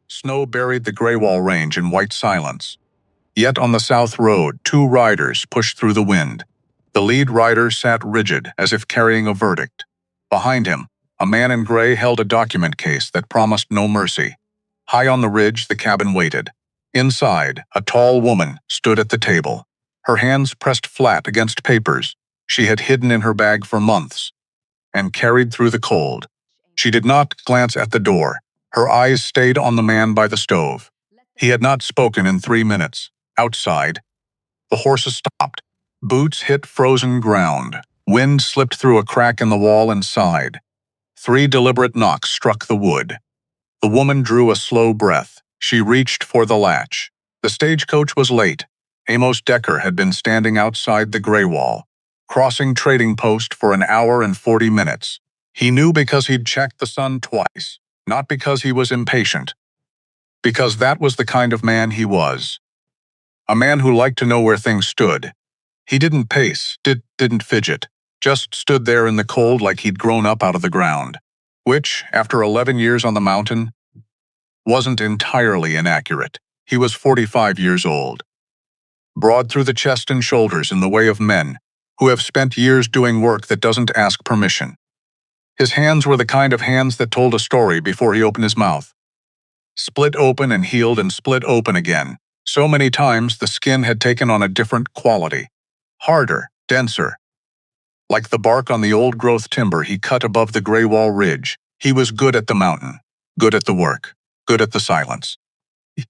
Snow buried the Greywall Range in white silence. Yet on the South Road, two riders pushed through the wind. The lead rider sat rigid, as if carrying a verdict. Behind him, a man in gray held a document case that promised no mercy. High on the ridge, the cabin waited. Inside, a tall woman stood at the table. Her hands pressed flat against papers she had hidden in her bag for months and carried through the cold. She did not glance at the door. Her eyes stayed on the man by the stove. He had not spoken in 3 minutes. Outside, the horses stopped. Boots hit frozen ground. Wind slipped through a crack in the wall and sighed. 3 deliberate knocks struck the wood. The woman drew a slow breath. She reached for the latch. The stagecoach was late. Amos Decker had been standing outside the Greywall, crossing Trading Post for an hour and 40 minutes. He knew because he'd checked the sun twice, not because he was impatient. Because that was the kind of man he was. A man who liked to know where things stood. He didn't pace, didn't fidget, just stood there in the cold like he'd grown up out of the ground, which, after 11 years on the mountain, wasn't entirely inaccurate. He was 45 years old. Broad through the chest and shoulders in the way of men who have spent years doing work that doesn't ask permission. His hands were the kind of hands that told a story before he opened his mouth. Split open and healed and split open again. So many times the skin had taken on a different quality. Harder, denser. Like the bark on the old-growth timber he cut above the Greywall Ridge, he was good at the mountain, good at the work, good at the silence.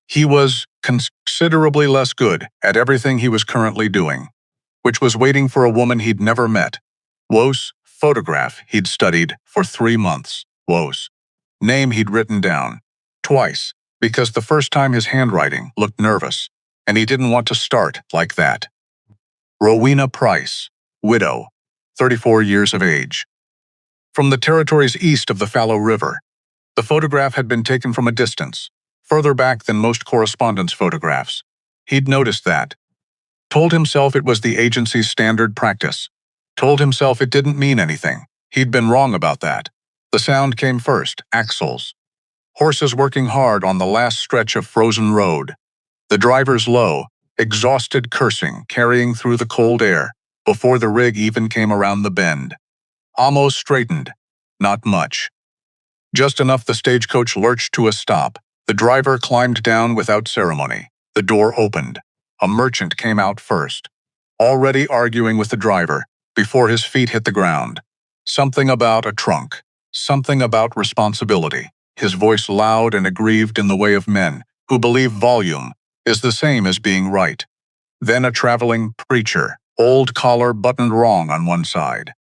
He was considerably less good at everything he was currently doing, which was waiting for a woman he'd never met. Wo's photograph he'd studied for 3 months. Wo's name he'd written down twice, because the first time his handwriting looked nervous, and he didn't want to start like that. Rowena Price, widow, 34 years of age. From the territories east of the Fallow River, the photograph had been taken from a distance, further back than most correspondence photographs. He'd noticed that. Told himself it was the agency's standard practice. Told himself it didn't mean anything. He'd been wrong about that. The sound came first, axles. Horses working hard on the last stretch of frozen road. The drivers low, exhausted cursing, carrying through the cold air, before the rig even came around the bend. Almost straightened. Not much. Just enough the stagecoach lurched to a stop. The driver climbed down without ceremony. The door opened. A merchant came out first, already arguing with the driver, before his feet hit the ground. Something about a trunk. Something about responsibility. His voice loud and aggrieved in the way of men who believe volume is the same as being right. Then a traveling preacher, old collar buttoned wrong on one side.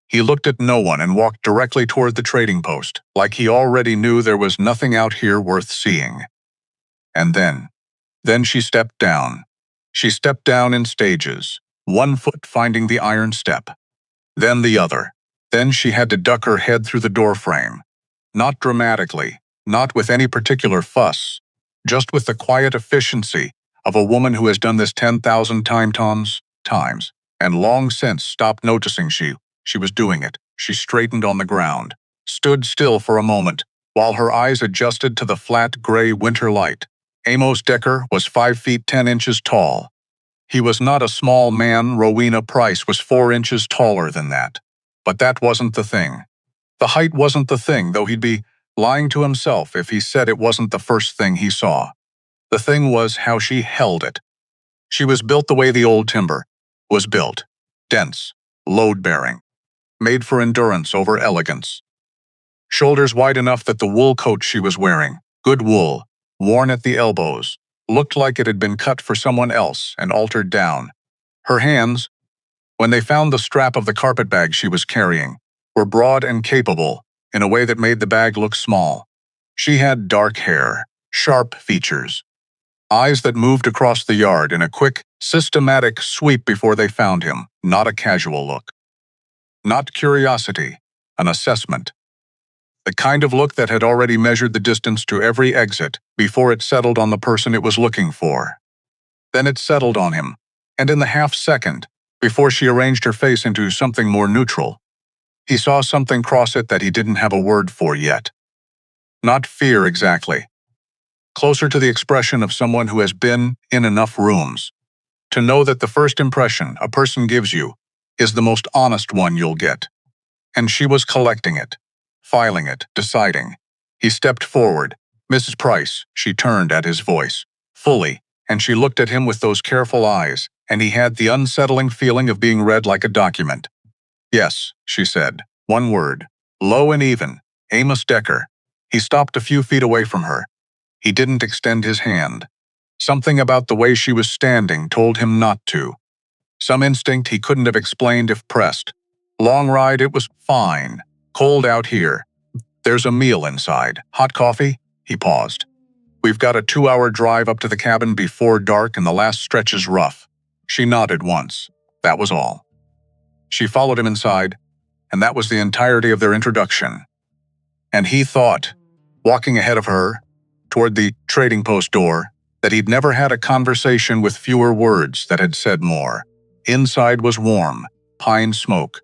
He looked at no one and walked directly toward the trading post, like he already knew there was nothing out here worth seeing. And then she stepped down. She stepped down in stages, one foot finding the iron step, then the other. Then she had to duck her head through the doorframe. Not dramatically, not with any particular fuss, just with the quiet efficiency of a woman who has done this 10,000 times, and long since stopped noticing she was doing it. She straightened on the ground, stood still for a moment, while her eyes adjusted to the flat gray winter light. Amos Decker was 5 feet 10 inches tall. He was not a small man. Rowena Price was 4 inches taller than that. But that wasn't the thing. The height wasn't the thing, though he'd be lying to himself if he said it wasn't the first thing he saw. The thing was how she held it. She was built the way the old timber was built. Dense, load-bearing, made for endurance over elegance. Shoulders wide enough that the wool coat she was wearing, good wool, worn at the elbows, looked like it had been cut for someone else and altered down. Her hands, when they found the strap of the carpetbag she was carrying, were broad and capable in a way that made the bag look small. She had dark hair, sharp features, eyes that moved across the yard in a quick, systematic sweep before they found him, not a casual look. Not curiosity, an assessment. The kind of look that had already measured the distance to every exit before it settled on the person it was looking for. Then it settled on him, and in the half-second, before she arranged her face into something more neutral, he saw something cross it that he didn't have a word for yet. Not fear exactly. closer to the expression of someone who has been in enough rooms to know that the first impression a person gives you is the most honest one you'll get. And she was collecting it, filing it, deciding. He stepped forward. "Mrs. Price," she turned at his voice, fully, and she looked at him with those careful eyes, and he had the unsettling feeling of being read like a document. "Yes," she said, one word, low and even, "Amos Decker." He stopped a few feet away from her. He didn't extend his hand. Something about the way she was standing told him not to. Some instinct he couldn't have explained if pressed. "Long ride, it was fine. Cold out here. There's a meal inside. Hot coffee?" He paused. "We've got a 2-hour drive up to the cabin before dark and the last stretch is rough." She nodded once. That was all. She followed him inside, and that was the entirety of their introduction. And he thought, walking ahead of her, toward the trading post door, that he'd never had a conversation with fewer words that had said more. Inside was warm, pine smoke,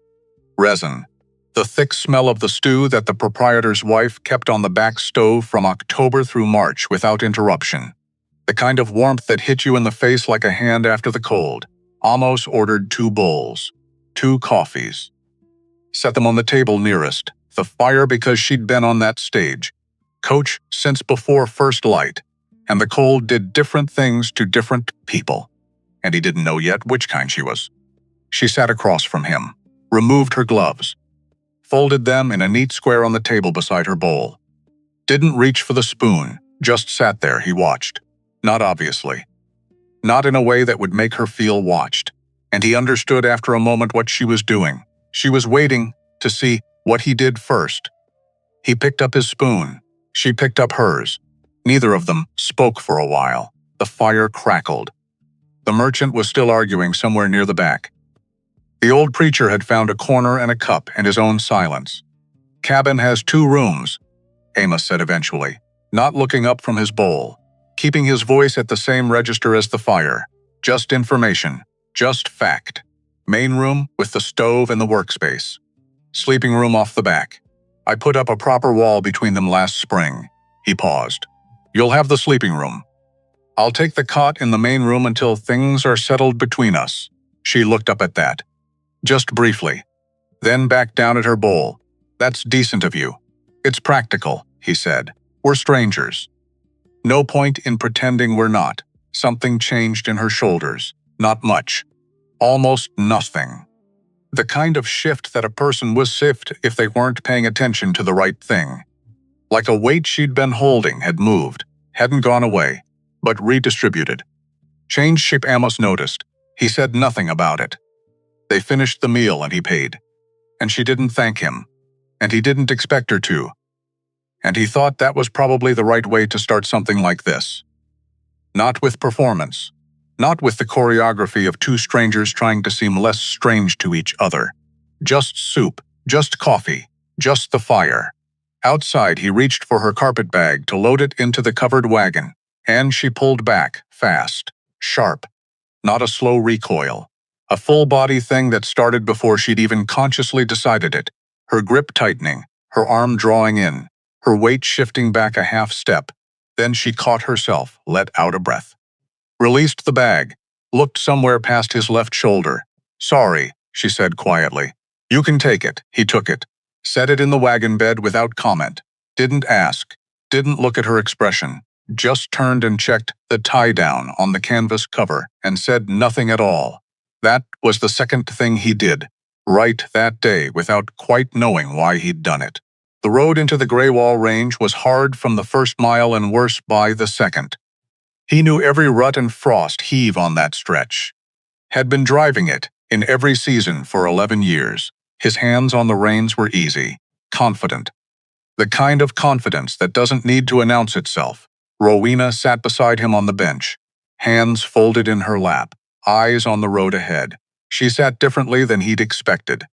resin, the thick smell of the stew that the proprietor's wife kept on the back stove from October through March without interruption. The kind of warmth that hit you in the face like a hand after the cold. Amos ordered 2 bowls, 2 coffees. Set them on the table nearest, the fire because she'd been on that stage. Coach since before first light, and the cold did different things to different people, and he didn't know yet which kind she was. She sat across from him, removed her gloves, folded them in a neat square on the table beside her bowl. Didn't reach for the spoon, just sat there. He watched. Not obviously. Not in a way that would make her feel watched. And he understood after a moment what she was doing. She was waiting to see what he did first. He picked up his spoon. She picked up hers. Neither of them spoke for a while. The fire crackled. The merchant was still arguing somewhere near the back. The old preacher had found a corner and a cup and his own silence. "Cabin has 2 rooms," Amos said eventually, not looking up from his bowl, keeping his voice at the same register as the fire. "Just information, just fact. Main room with the stove and the workspace. Sleeping room off the back. I put up a proper wall between them last spring." He paused. "You'll have the sleeping room. I'll take the cot in the main room until things are settled between us." She looked up at that. Just briefly. Then back down at her bowl. "That's decent of you. It's practical," he said. "We're strangers. No point in pretending we're not." Something changed in her shoulders. Not much. Almost nothing. The kind of shift that a person would shift if they weren't paying attention to the right thing. Like a weight she'd been holding had moved, hadn't gone away, but redistributed. Change shape. Amos noticed. He said nothing about it. They finished the meal and he paid. And she didn't thank him. And he didn't expect her to. And he thought that was probably the right way to start something like this. Not with performance. Not with the choreography of 2 strangers trying to seem less strange to each other. Just soup, just coffee, just the fire. Outside, he reached for her carpet bag to load it into the covered wagon, and she pulled back, fast, sharp. Not a slow recoil. A full-body thing that started before she'd even consciously decided it. Her grip tightening, her arm drawing in, her weight shifting back a half step. Then she caught herself, let out a breath. Released the bag, looked somewhere past his left shoulder. "Sorry," she said quietly. "You can take it." He took it. Set it in the wagon bed without comment. Didn't ask. Didn't look at her expression. Just turned and checked the tie-down on the canvas cover and said nothing at all. That was the second thing he did, right that day, without quite knowing why he'd done it. The road into the Greywall Range was hard from the first mile and worse by the second. He knew every rut and frost heave on that stretch. Had been driving it in every season for 11 years. His hands on the reins were easy, confident. The kind of confidence that doesn't need to announce itself. Rowena sat beside him on the bench, hands folded in her lap, eyes on the road ahead. She sat differently than he'd expected.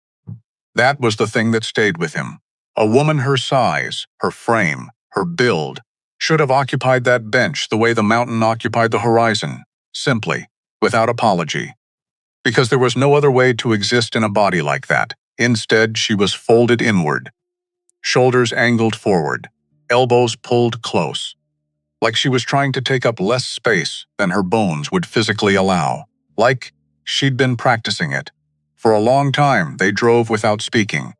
That was the thing that stayed with him. A woman her size, her frame, her build, should have occupied that bench the way the mountain occupied the horizon, simply, without apology. Because there was no other way to exist in a body like that. Instead, she was folded inward, shoulders angled forward, elbows pulled close. like she was trying to take up less space than her bones would physically allow, like she'd been practicing it. For a long time, they drove without speaking.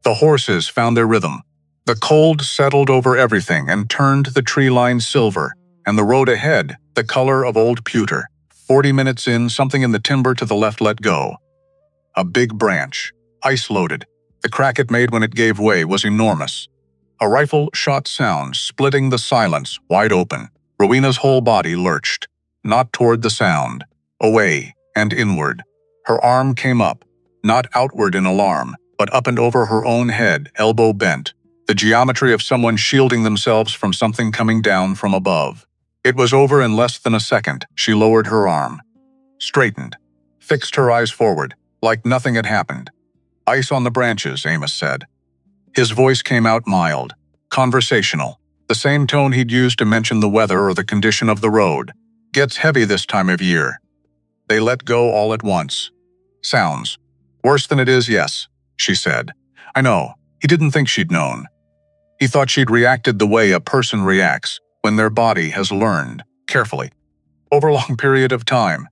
The horses found their rhythm. The cold settled over everything and turned the tree line silver, and the road ahead the color of old pewter. 40 minutes in, something in the timber to the left let go. A big branch, ice-loaded. The crack it made when it gave way was enormous. A rifle shot sound, splitting the silence wide open. Rowena's whole body lurched, not toward the sound, away and inward. Her arm came up, not outward in alarm, but up and over her own head, elbow bent, the geometry of someone shielding themselves from something coming down from above. It was over in less than a second. She lowered her arm, straightened, fixed her eyes forward, like nothing had happened. "Ice on the branches," Amos said. His voice came out mild, conversational, the same tone he'd used to mention the weather or the condition of the road. "Gets heavy this time of year." They let go all at once. "Sounds worse than it is, yes," she said. "I know." He didn't think she'd known. He thought she'd reacted the way a person reacts when their body has learned, carefully, over a long period of time,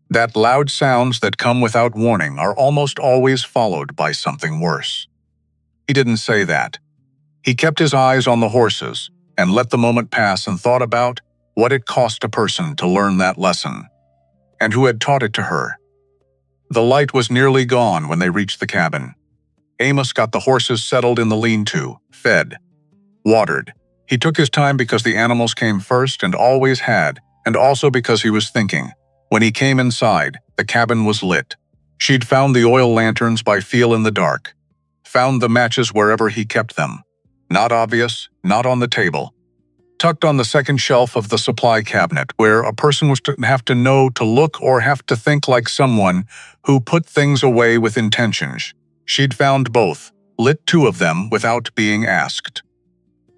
that loud sounds that come without warning are almost always followed by something worse. He didn't say that. He kept his eyes on the horses and let the moment pass and thought about what it cost a person to learn that lesson, and who had taught it to her. The light was nearly gone when they reached the cabin. Amos got the horses settled in the lean-to, fed, watered. He took his time because the animals came first and always had, and also because he was thinking. When he came inside, the cabin was lit. She'd found the oil lanterns by feel in the dark, found the matches wherever he kept them. Not obvious, not on the table. Tucked on the second shelf of the supply cabinet, where a person was to have to know to look or have to think like someone who put things away with intentions. She'd found both, lit 2 of them without being asked.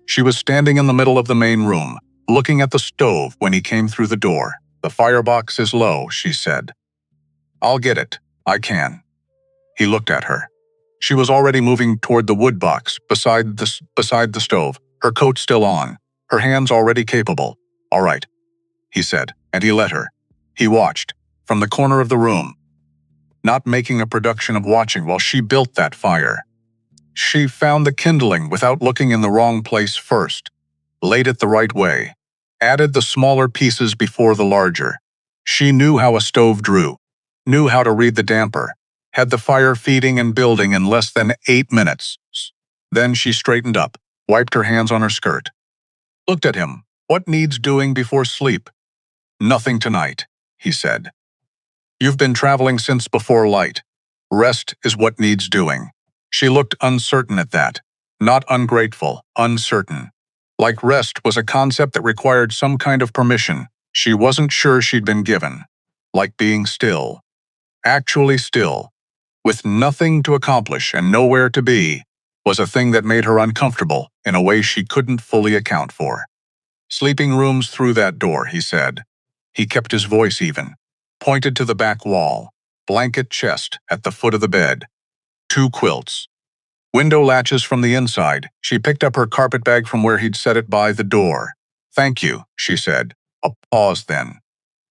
She was standing in the middle of the main room, looking at the stove when he came through the door. "The firebox is low," she said. "I'll get it. I can." He looked at her. She was already moving toward the wood box beside the stove, her coat still on, her hands already capable. "All right," he said, and he let her. He watched, from the corner of the room, not making a production of watching while she built that fire. She found the kindling without looking in the wrong place first, laid it the right way, added the smaller pieces before the larger. She knew how a stove drew, knew how to read the damper, had the fire feeding and building in less than 8 minutes. Then she straightened up, wiped her hands on her skirt. Looked at him. "What needs doing before sleep?" "Nothing tonight," he said. "You've been traveling since before light. Rest is what needs doing." She looked uncertain at that. Not ungrateful, uncertain. Like rest was a concept that required some kind of permission she wasn't sure she'd been given. Like being still. Actually still, with nothing to accomplish and nowhere to be, was a thing that made her uncomfortable in a way she couldn't fully account for. "Sleeping rooms through that door," he said. He kept his voice even. Pointed to the back wall. Blanket chest at the foot of the bed. 2 quilts. Window latches from the inside. She picked up her carpet bag from where he'd set it by the door. "Thank you," she said. A pause then.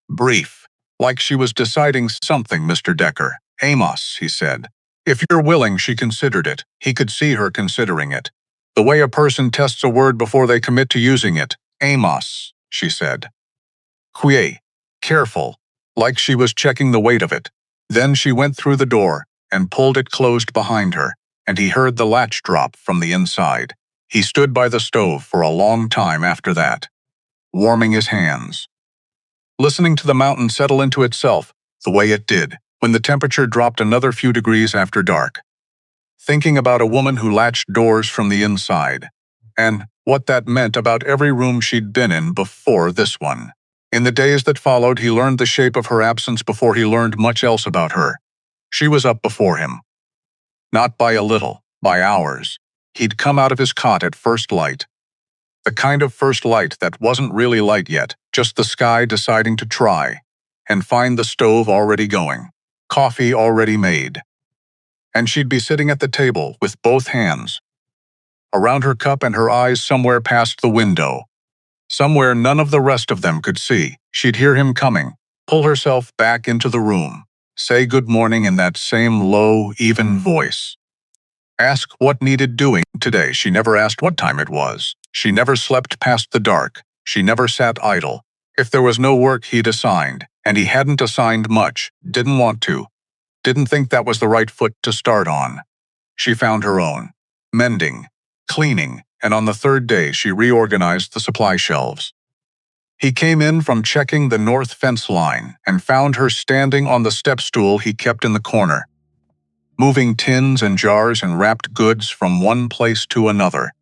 Brief. Like she was deciding something, "Mr. Decker." "Amos," he said. "If you're willing," she considered it. He could see her considering it. The way a person tests a word before they commit to using it. "Amos," she said. Quiet. Careful. Like she was checking the weight of it. Then she went through the door and pulled it closed behind her, and he heard the latch drop from the inside. He stood by the stove for a long time after that, warming his hands, listening to the mountain settle into itself the way it did when the temperature dropped another few degrees after dark, thinking about a woman who latched doors from the inside, and what that meant about every room she'd been in before this one. In the days that followed, he learned the shape of her absence before he learned much else about her. She was up before him. Not by a little, by hours. He'd come out of his cot at first light. The kind of first light that wasn't really light yet, just the sky deciding to try, and find the stove already going, coffee already made. And she'd be sitting at the table with both hands around her cup and her eyes somewhere past the window, Somewhere none of the rest of them could see. She'd hear him coming, pull herself back into the room, say good morning in that same low, even voice. Ask what needed doing today. She never asked what time it was. She never slept past the dark. She never sat idle. If there was no work he'd assigned, and he hadn't assigned much, didn't want to, didn't think that was the right foot to start on, she found her own. Mending, cleaning, and on the third day she reorganized the supply shelves. He came in from checking the north fence line and found her standing on the step stool he kept in the corner, moving tins and jars and wrapped goods from one place to another,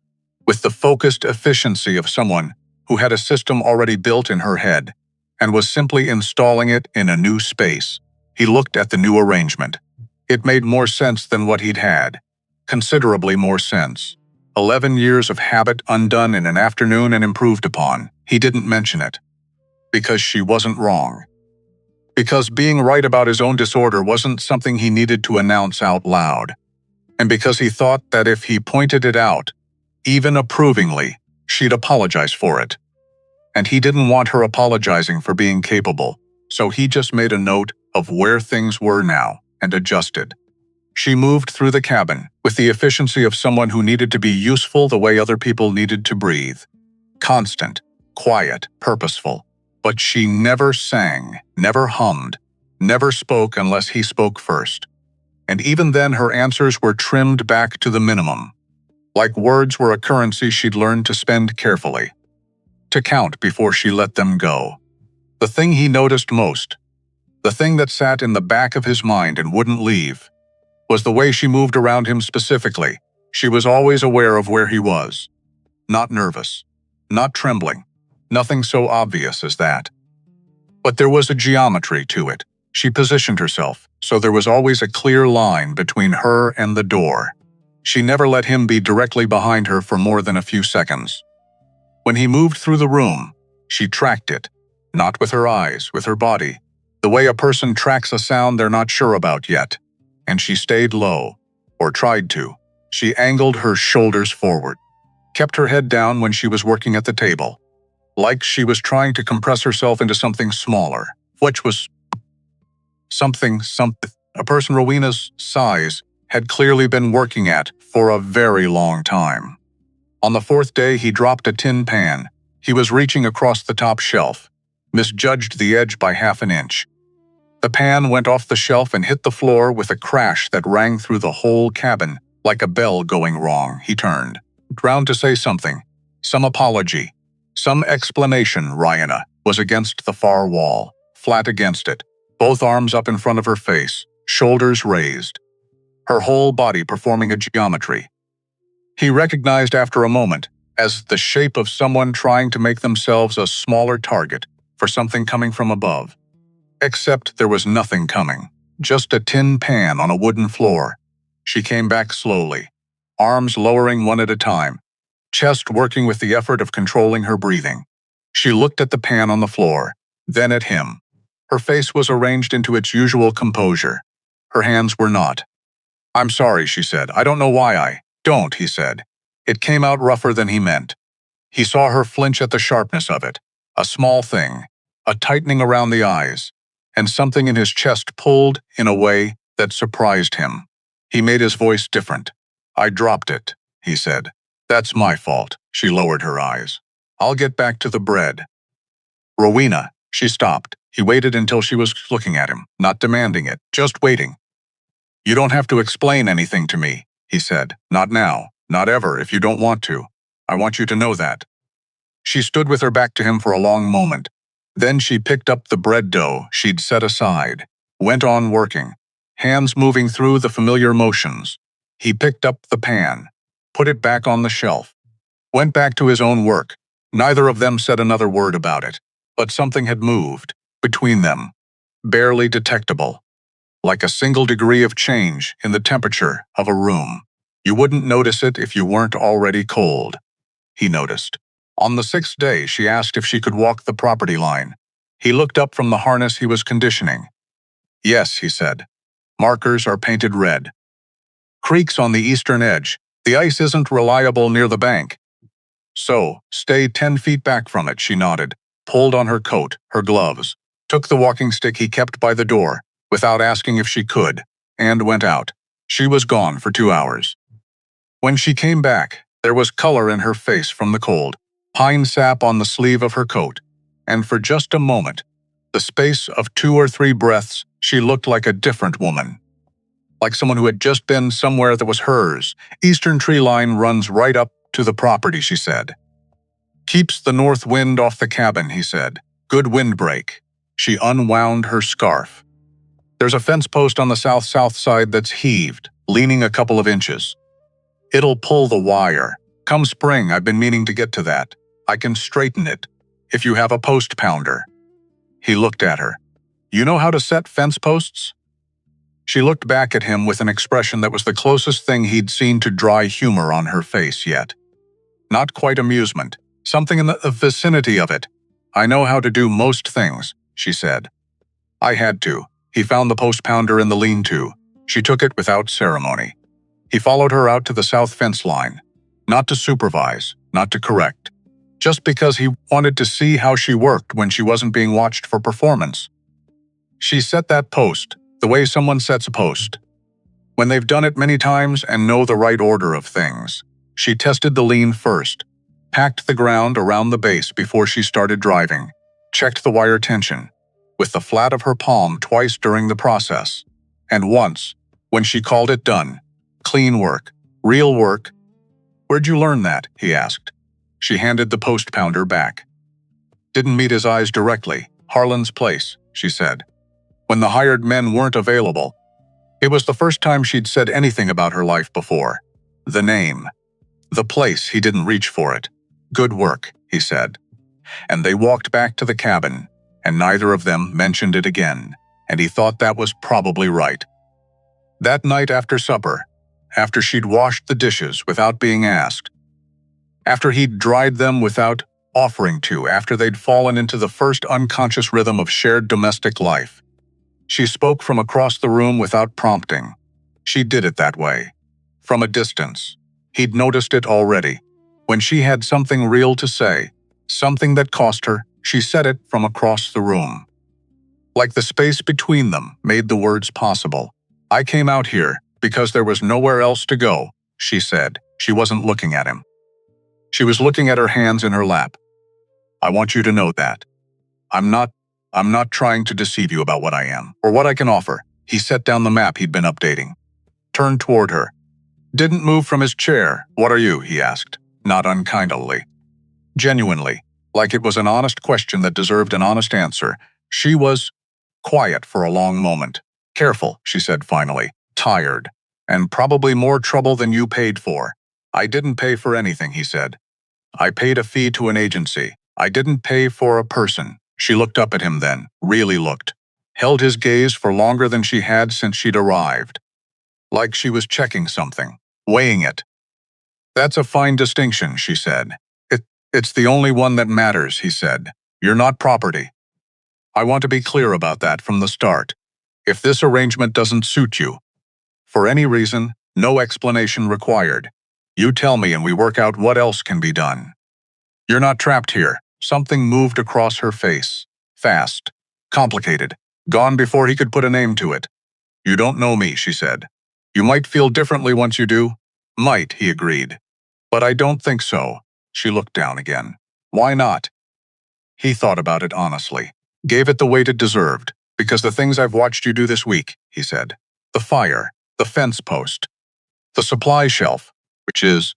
with the focused efficiency of someone who had a system already built in her head and was simply installing it in a new space. He looked at the new arrangement. It made more sense than what he'd had, considerably more sense. 11 years of habit undone in an afternoon and improved upon. He didn't mention it. Because she wasn't wrong. Because being right about his own disorder wasn't something he needed to announce out loud. And because he thought that if he pointed it out, even approvingly, she'd apologize for it. And he didn't want her apologizing for being capable, so he just made a note of where things were now and adjusted. She moved through the cabin with the efficiency of someone who needed to be useful the way other people needed to breathe. Constant, quiet, purposeful. But she never sang, never hummed, never spoke unless he spoke first. And even then her answers were trimmed back to the minimum. Like words were a currency she'd learned to spend carefully. To count before she let them go. The thing he noticed most, the thing that sat in the back of his mind and wouldn't leave, was the way she moved around him specifically. She was always aware of where he was. Not nervous. Not trembling. Nothing so obvious as that. But there was a geometry to it. She positioned herself, so there was always a clear line between her and the door. She never let him be directly behind her for more than a few seconds. When he moved through the room, she tracked it, not with her eyes, with her body, the way a person tracks a sound they're not sure about yet. And she stayed low, or tried to. She angled her shoulders forward, kept her head down when she was working at the table, like she was trying to compress herself into something smaller, which was something a person Rowena's size had clearly been working at for a very long time. On the fourth day, he dropped a tin pan. He was reaching across the top shelf, misjudged the edge by half an inch. The pan went off the shelf and hit the floor with a crash that rang through the whole cabin, like a bell going wrong. He turned, round to say something, some apology, some explanation. Rowena was against the far wall, flat against it, both arms up in front of her face, shoulders raised, her whole body performing a geometry. He recognized after a moment as the shape of someone trying to make themselves a smaller target for something coming from above. Except there was nothing coming, just a tin pan on a wooden floor. She came back slowly, arms lowering one at a time, chest working with the effort of controlling her breathing. She looked at the pan on the floor, then at him. Her face was arranged into its usual composure. Her hands were not. "I'm sorry," she said. "I don't know why I..." "Don't," he said. It came out rougher than he meant. He saw her flinch at the sharpness of it. A small thing, a tightening around the eyes, and something in his chest pulled in a way that surprised him. He made his voice different. "I dropped it," he said. "That's my fault." She lowered her eyes. "I'll get back to the bread." "Rowena," she stopped. He waited until she was looking at him, not demanding it, just waiting. "You don't have to explain anything to me," he said. "Not now, not ever if you don't want to. I want you to know that." She stood with her back to him for a long moment. Then she picked up the bread dough she'd set aside, went on working, hands moving through the familiar motions. He picked up the pan, put it back on the shelf, went back to his own work. Neither of them said another word about it, but something had moved between them, barely detectable, like a single degree of change in the temperature of a room. You wouldn't notice it if you weren't already cold. He noticed. On the sixth day, she asked if she could walk the property line. He looked up from the harness he was conditioning. "Yes," he said. "Markers are painted red. Creeks on the eastern edge. The ice isn't reliable near the bank." So, stay 10 feet back from it, she nodded, pulled on her coat, her gloves, took the walking stick he kept by the door, without asking if she could, and went out. She was gone for 2 hours. When she came back, there was color in her face from the cold, pine sap on the sleeve of her coat, and for just a moment, the space of 2 or 3 breaths, she looked like a different woman. Like someone who had just been somewhere that was hers. Eastern tree line runs right up to the property, she said. Keeps the north wind off the cabin, he said. Good windbreak. She unwound her scarf. There's a fence post on the south-south side that's heaved, leaning a couple of inches. It'll pull the wire. Come spring, I've been meaning to get to that. I can straighten it, if you have a post pounder. He looked at her. You know how to set fence posts? She looked back at him with an expression that was the closest thing he'd seen to dry humor on her face yet. Not quite amusement, something in the vicinity of it. I know how to do most things, she said. I had to. He found the post pounder in the lean-to. She took it without ceremony. He followed her out to the south fence line. Not to supervise, not to correct. Just because he wanted to see how she worked when she wasn't being watched for performance. She set that post, the way someone sets a post. When they've done it many times and know the right order of things. She tested the lean first, packed the ground around the base before she started driving, checked the wire tension, with the flat of her palm twice during the process, and once, when she called it done. Clean work, real work. Where'd you learn that? He asked. She handed the post pounder back. Didn't meet his eyes directly. Harlan's place, she said. When the hired men weren't available. It was the first time she'd said anything about her life before. The name. The place, he didn't reach for it. Good work, he said. And they walked back to the cabin, and neither of them mentioned it again, and he thought that was probably right. That night after supper, after she'd washed the dishes without being asked, after he'd dried them without offering to, after they'd fallen into the first unconscious rhythm of shared domestic life, she spoke from across the room without prompting. She did it that way. From a distance. He'd noticed it already. When she had something real to say, something that cost her, she said it from across the room. Like the space between them made the words possible. I came out here because there was nowhere else to go, she said. She wasn't looking at him. She was looking at her hands in her lap. I want you to know that. I'm not trying to deceive you about what I am, or what I can offer. He set down the map he'd been updating. Turned toward her. Didn't move from his chair. What are you? He asked, not unkindly. Genuinely, like it was an honest question that deserved an honest answer. She was quiet for a long moment. Careful, she said finally. Tired. And probably more trouble than you paid for. I didn't pay for anything, he said. I paid a fee to an agency. I didn't pay for a person. She looked up at him then, really looked. Held his gaze for longer than she had since she'd arrived. Like she was checking something, weighing it. That's a fine distinction, she said. It's the only one that matters, he said. You're not property. I want to be clear about that from the start. If this arrangement doesn't suit you, for any reason, no explanation required. You tell me and we work out what else can be done. You're not trapped here. Something moved across her face. Fast. Complicated. Gone before he could put a name to it. You don't know me, she said. You might feel differently once you do. Might, he agreed. But I don't think so. She looked down again. Why not? He thought about it honestly. Gave it the weight it deserved. Because the things I've watched you do this week, he said. The fire. The fence post. The supply shelf. Which is,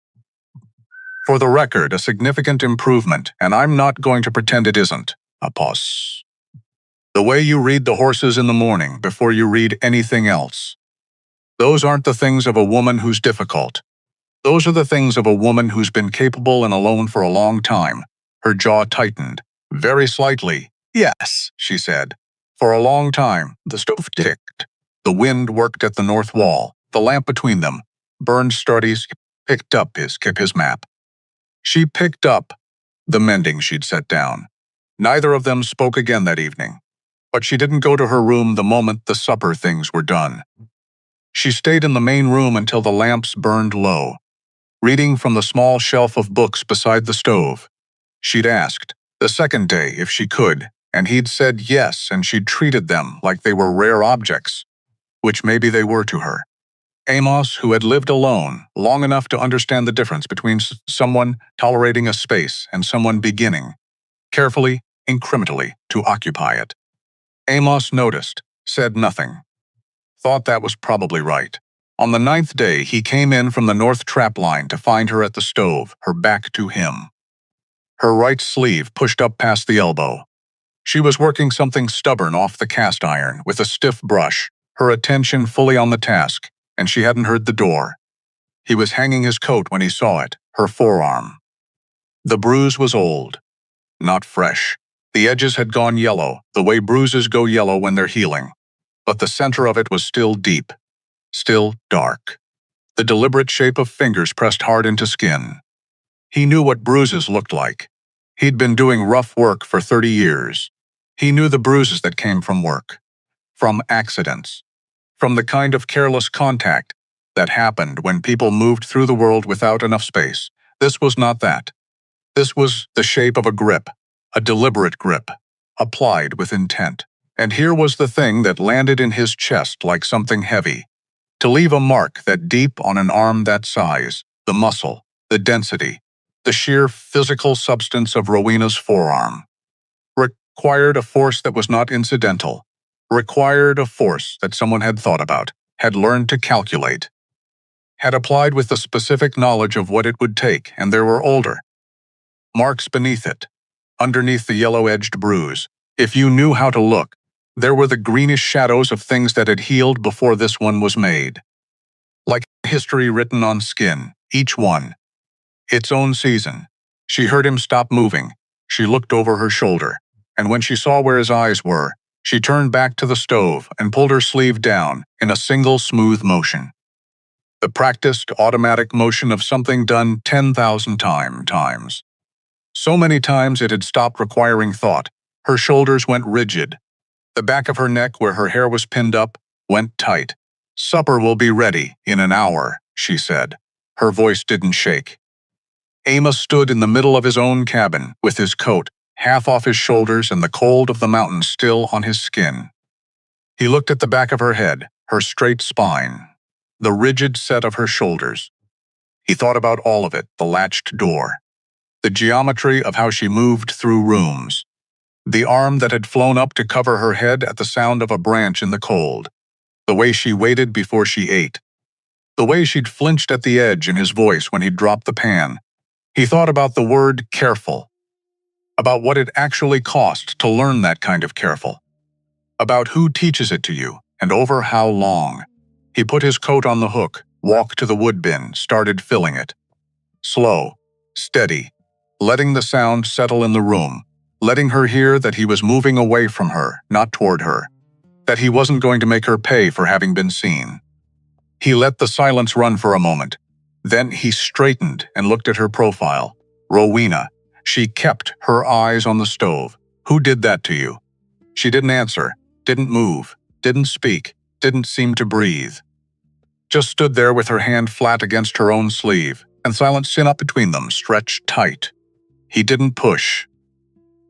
for the record, a significant improvement, and I'm not going to pretend it isn't. A pause. The way you read the horses in the morning before you read anything else. Those aren't the things of a woman who's difficult. Those are the things of a woman who's been capable and alone for a long time. Her jaw tightened. Very slightly. Yes, she said. For a long time, the stove ticked. The wind worked at the north wall. The lamp between them. Burned Stardy's picked up his map. She picked up the mending she'd set down. Neither of them spoke again that evening. But she didn't go to her room the moment the supper things were done. She stayed in the main room until the lamps burned low. reading from the small shelf of books beside the stove. She'd asked, the second day, if she could, and he'd said yes, and she'd treated them like they were rare objects, which maybe they were to her. Amos, who had lived alone long enough to understand the difference between someone tolerating a space and someone beginning, carefully, incrementally, to occupy it. Amos noticed, said nothing. Thought that was probably right. On the 9th day, he came in from the north trap line to find her at the stove, her back to him. Her right sleeve pushed up past the elbow. She was working something stubborn off the cast iron with a stiff brush, her attention fully on the task, and she hadn't heard the door. He was hanging his coat when he saw it, her forearm. The bruise was old, not fresh. The edges had gone yellow, the way bruises go yellow when they're healing. But the center of it was still deep, still dark. The deliberate shape of fingers pressed hard into skin. He knew what bruises looked like. He'd been doing rough work for 30 years. He knew the bruises that came from work, from accidents, from the kind of careless contact that happened when people moved through the world without enough space. This was not that. This was the shape of a grip, a deliberate grip, applied with intent. And here was the thing that landed in his chest like something heavy, to leave a mark that deep on an arm that size, the muscle, the density, the sheer physical substance of Rowena's forearm. Required a force that was not incidental, required a force that someone had thought about, had learned to calculate, had applied with the specific knowledge of what it would take, and there were older marks beneath it, underneath the yellow-edged bruise. If you knew how to look, there were the greenish shadows of things that had healed before this one was made. Like history written on skin, each one, its own season. She heard him stop moving. She looked over her shoulder, and when she saw where his eyes were, she turned back to the stove and pulled her sleeve down in a single smooth motion. The practiced, automatic motion of something done 10,000 times. So many times it had stopped requiring thought. Her shoulders went rigid. The back of her neck, where her hair was pinned up, went tight. "Supper will be ready in an hour," she said. Her voice didn't shake. Amos stood in the middle of his own cabin, with his coat half off his shoulders and the cold of the mountains still on his skin. He looked at the back of her head, her straight spine, the rigid set of her shoulders. He thought about all of it, the latched door, the geometry of how she moved through rooms, the arm that had flown up to cover her head at the sound of a branch in the cold, the way she waited before she ate, the way she'd flinched at the edge in his voice when he dropped the pan. He thought about the word careful, about what it actually cost to learn that kind of careful, about who teaches it to you and over how long. He put his coat on the hook, walked to the wood bin, started filling it. Slow, steady, letting the sound settle in the room, letting her hear that he was moving away from her, not toward her, that he wasn't going to make her pay for having been seen. He let the silence run for a moment. Then he straightened and looked at her profile. Rowena. She kept her eyes on the stove. "Who did that to you?" She didn't answer, didn't move, didn't speak, didn't seem to breathe. Just stood there with her hand flat against her own sleeve, and silence in up between them, stretched tight. He didn't push.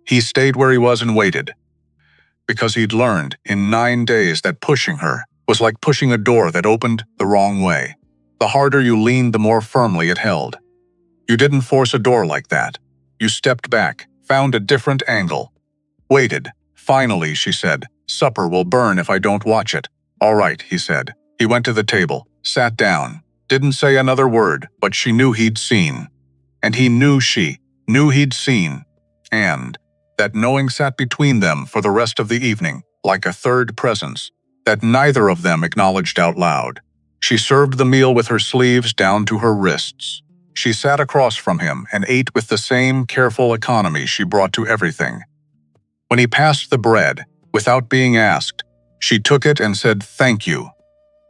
He stayed where he was and waited, because he'd learned in 9 days that pushing her was like pushing a door that opened the wrong way. The harder you leaned, the more firmly it held. You didn't force a door like that. You stepped back, found a different angle. Waited. "Finally," she said, "supper will burn if I don't watch it." "All right," he said. He went to the table, sat down, didn't say another word, but she knew he'd seen. And he knew she knew he'd seen. And that knowing sat between them for the rest of the evening, like a third presence, that neither of them acknowledged out loud. She served the meal with her sleeves down to her wrists. She sat across from him and ate with the same careful economy she brought to everything. When he passed the bread, without being asked, she took it and said, "Thank you."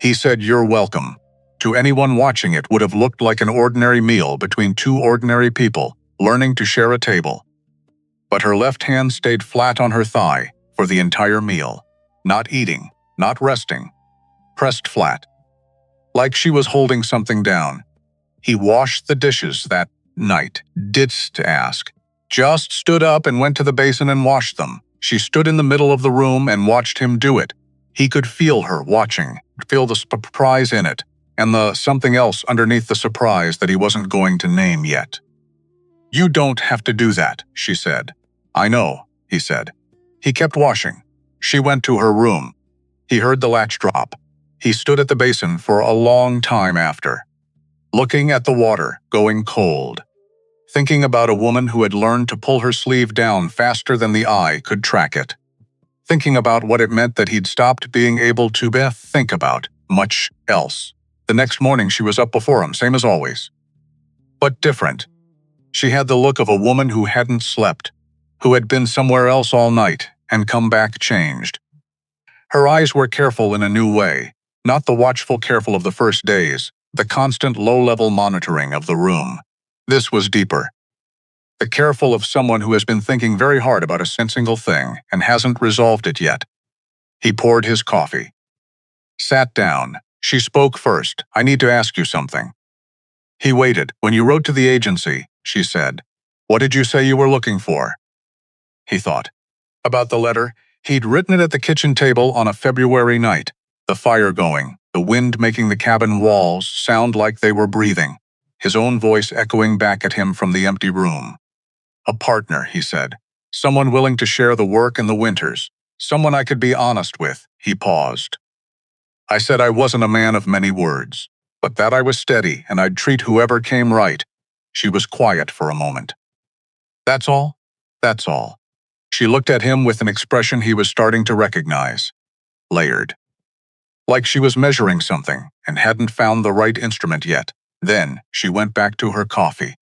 He said, "You're welcome." To anyone watching, it would have looked like an ordinary meal between two ordinary people, learning to share a table. But her left hand stayed flat on her thigh for the entire meal, not eating, not resting, pressed flat, like she was holding something down. He washed the dishes that night, didst ask. Just stood up and went to the basin and washed them. She stood in the middle of the room and watched him do it. He could feel her watching, feel the surprise in it, and the something else underneath the surprise that he wasn't going to name yet. You don't have to do that, she said. I know, he said. He kept washing. She went to her room. He heard the latch drop. He stood at the basin for a long time after, looking at the water going cold, thinking about a woman who had learned to pull her sleeve down faster than the eye could track it, thinking about what it meant that he'd stopped being able to think about much else. The next morning she was up before him, same as always, but different. She had the look of a woman who hadn't slept, who had been somewhere else all night and come back changed. Her eyes were careful in a new way, not the watchful careful of the first days, the constant low-level monitoring of the room. This was deeper. The careful of someone who has been thinking very hard about a single thing and hasn't resolved it yet. He poured his coffee. Sat down. She spoke first. I need to ask you something. He waited. When you wrote to the agency, she said, what did you say you were looking for? He thought. About the letter, he'd written it at the kitchen table on a February night, the fire going, the wind making the cabin walls sound like they were breathing, his own voice echoing back at him from the empty room. A partner, he said. Someone willing to share the work in the winters. Someone I could be honest with. He paused. I said I wasn't a man of many words, but that I was steady and I'd treat whoever came right. She was quiet for a moment. That's all? That's all. She looked at him with an expression he was starting to recognize. Layered. Like she was measuring something and hadn't found the right instrument yet. Then she went back to her coffee.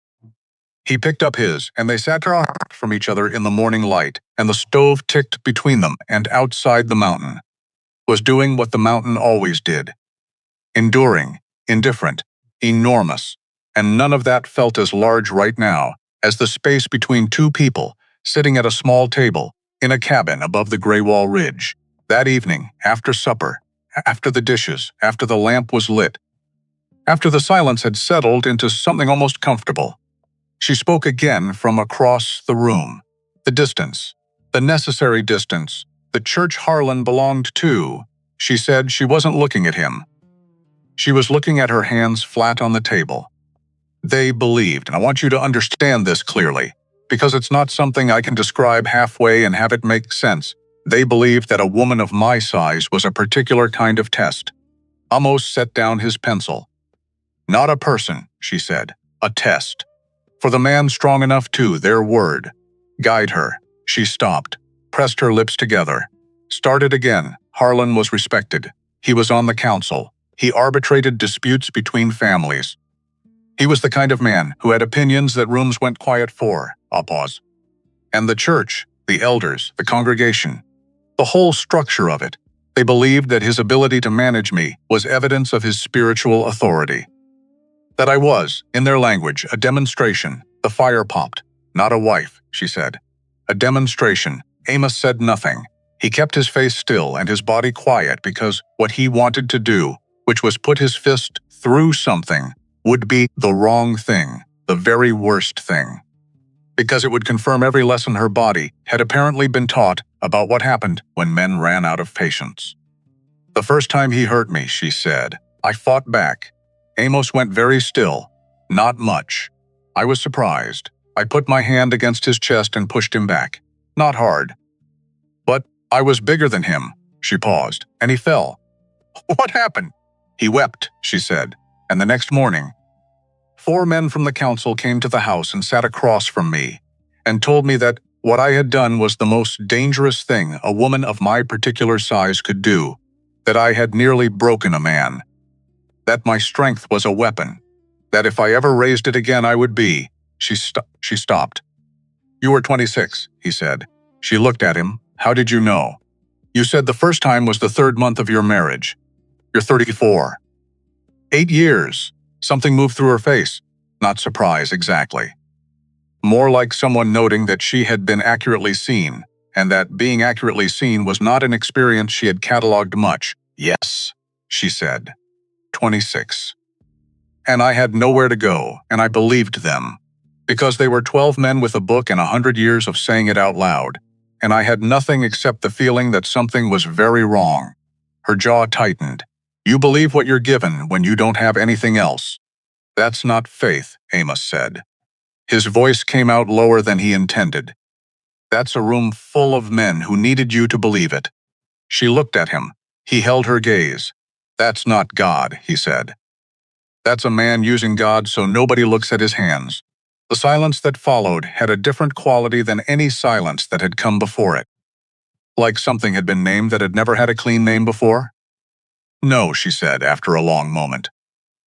He picked up his, and they sat from each other in the morning light, and the stove ticked between them and outside the mountain. Was doing what the mountain always did. Enduring, indifferent, enormous, and none of that felt as large right now as the space between two people sitting at a small table in a cabin above the Graywall Ridge. That evening, after supper, after the dishes, after the lamp was lit, after the silence had settled into something almost comfortable. She spoke again from across the room. The distance, the necessary distance, the church Harlan belonged to. She said she wasn't looking at him. She was looking at her hands flat on the table. They believed, and I want you to understand this clearly, because it's not something I can describe halfway and have it make sense. They believed that a woman of my size was a particular kind of test. Amos set down his pencil. Not a person, she said, a test. For the man strong enough to, their word, guide her. She stopped, pressed her lips together. Started again. Harlan was respected. He was on the council. He arbitrated disputes between families. He was the kind of man who had opinions that rooms went quiet for. A pause. And the church, the elders, the congregation, the whole structure of it, they believed that his ability to manage me was evidence of his spiritual authority. That I was, in their language, a demonstration. The fire popped. Not a wife, she said. A demonstration. Amos said nothing. He kept his face still and his body quiet because what he wanted to do, which was put his fist through something, would be the wrong thing, the very worst thing. Because it would confirm every lesson her body had apparently been taught about what happened when men ran out of patience. The first time he hurt me, she said, I fought back. Amos went very still. Not much. I was surprised. I put my hand against his chest and pushed him back. Not hard. But I was bigger than him. She paused, and he fell. What happened? He wept, she said, and the next morning, 4 men from the council came to the house and sat across from me and told me that what I had done was the most dangerous thing a woman of my particular size could do, that I had nearly broken a man, that my strength was a weapon, that if I ever raised it again I would be. She stopped. You were 26, he said. She looked at him. How did you know? You said the first time was the 3rd month of your marriage. You're 34. 8 years. Something moved through her face. Not surprise, exactly. More like someone noting that she had been accurately seen, and that being accurately seen was not an experience she had catalogued much. Yes, she said. 26. And I had nowhere to go, and I believed them. Because they were 12 men with a book and 100 years of saying it out loud. And I had nothing except the feeling that something was very wrong. Her jaw tightened. You believe what you're given when you don't have anything else. That's not faith, Amos said. His voice came out lower than he intended. That's a room full of men who needed you to believe it. She looked at him. He held her gaze. That's not God, he said. That's a man using God so nobody looks at his hands. The silence that followed had a different quality than any silence that had come before it. Like something had been named that had never had a clean name before? No, she said after a long moment.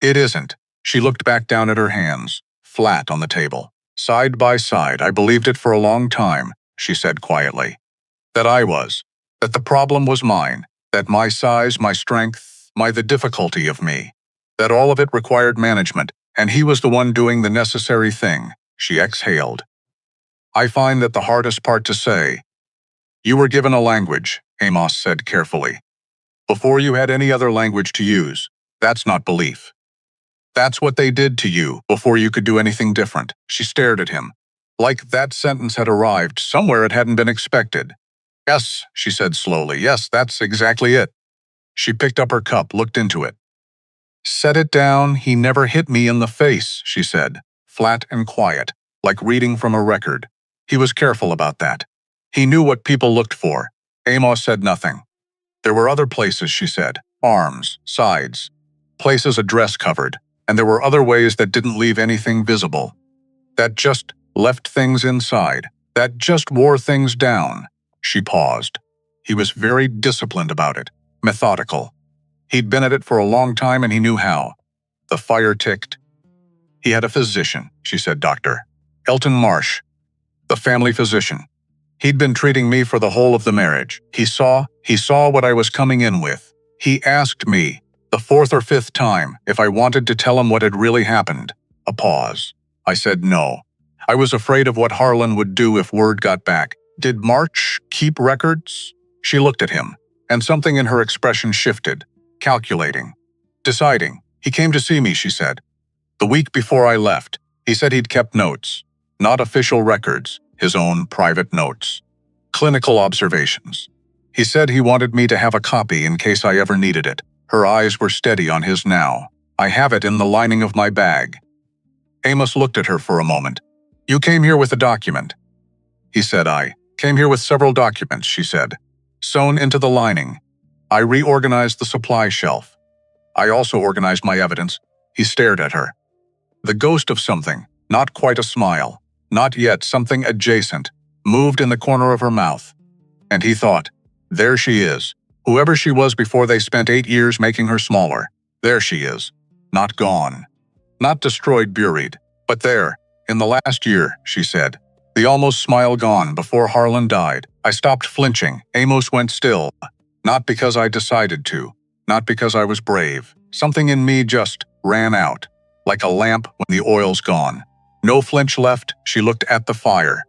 It isn't. She looked back down at her hands, flat on the table. Side by side, I believed it for a long time, she said quietly. That the problem was mine, that my size, my strength, the difficulty of me. That all of it required management, and he was the one doing the necessary thing, she exhaled. I find that the hardest part to say. You were given a language, Amos said carefully. Before you had any other language to use. That's not belief. That's what they did to you before you could do anything different. She stared at him. Like that sentence had arrived somewhere it hadn't been expected. Yes, she said slowly. Yes, that's exactly it. She picked up her cup, looked into it. Set it down. He never hit me in the face, she said, flat and quiet, like reading from a record. He was careful about that. He knew what people looked for. Amos said nothing. There were other places, she said, arms, sides, places a dress covered, and there were other ways that didn't leave anything visible. That just left things inside, that just wore things down. She paused. He was very disciplined about it, methodical. He'd been at it for a long time and he knew how. The fire ticked. He had a physician, she said, Dr. Elton Marsh, the family physician. He'd been treating me for the whole of the marriage. He saw what I was coming in with. He asked me, the fourth or fifth time, if I wanted to tell him what had really happened. A pause. I said no. I was afraid of what Harlan would do if word got back. Did March keep records? She looked at him, and something in her expression shifted. Calculating. Deciding. He came to see me, she said. The week before I left, he said he'd kept notes. Not official records, his own private notes. Clinical observations. He said he wanted me to have a copy in case I ever needed it. Her eyes were steady on his now. I have it in the lining of my bag. Amos looked at her for a moment. You came here with a document. He said. I came here with several documents, she said. Sewn into the lining. I reorganized the supply shelf. I also organized my evidence. He stared at her. The ghost of something, not quite a smile, not yet something adjacent, moved in the corner of her mouth. And he thought, there she is. Whoever she was before they spent 8 years making her smaller. There she is. Not gone. Not destroyed, buried. But there, in the last year, she said. The almost smile gone before Harlan died. I stopped flinching. Amos went still. Not because I decided to. Not because I was brave. Something in me just ran out. Like a lamp when the oil's gone. No flinch left. She looked at the fire.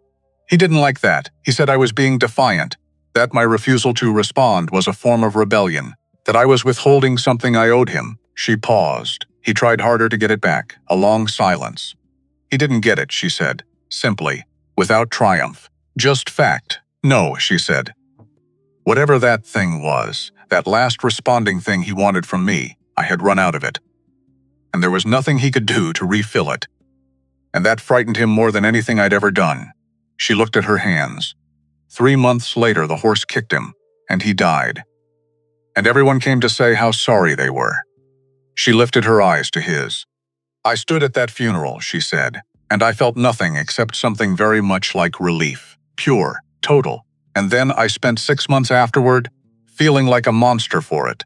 He didn't like that. He said I was being defiant. That my refusal to respond was a form of rebellion. That I was withholding something I owed him. She paused. He tried harder to get it back. A long silence. He didn't get it, she said. Simply. Without triumph. Just fact. No, she said. Whatever that thing was, that last responding thing he wanted from me, I had run out of it. And there was nothing he could do to refill it. And that frightened him more than anything I'd ever done. She looked at her hands. 3 months later, the horse kicked him, and he died. And everyone came to say how sorry they were. She lifted her eyes to his. I stood at that funeral, she said, and I felt nothing except something very much like relief. Pure, total. And then I spent 6 months afterward, feeling like a monster for it.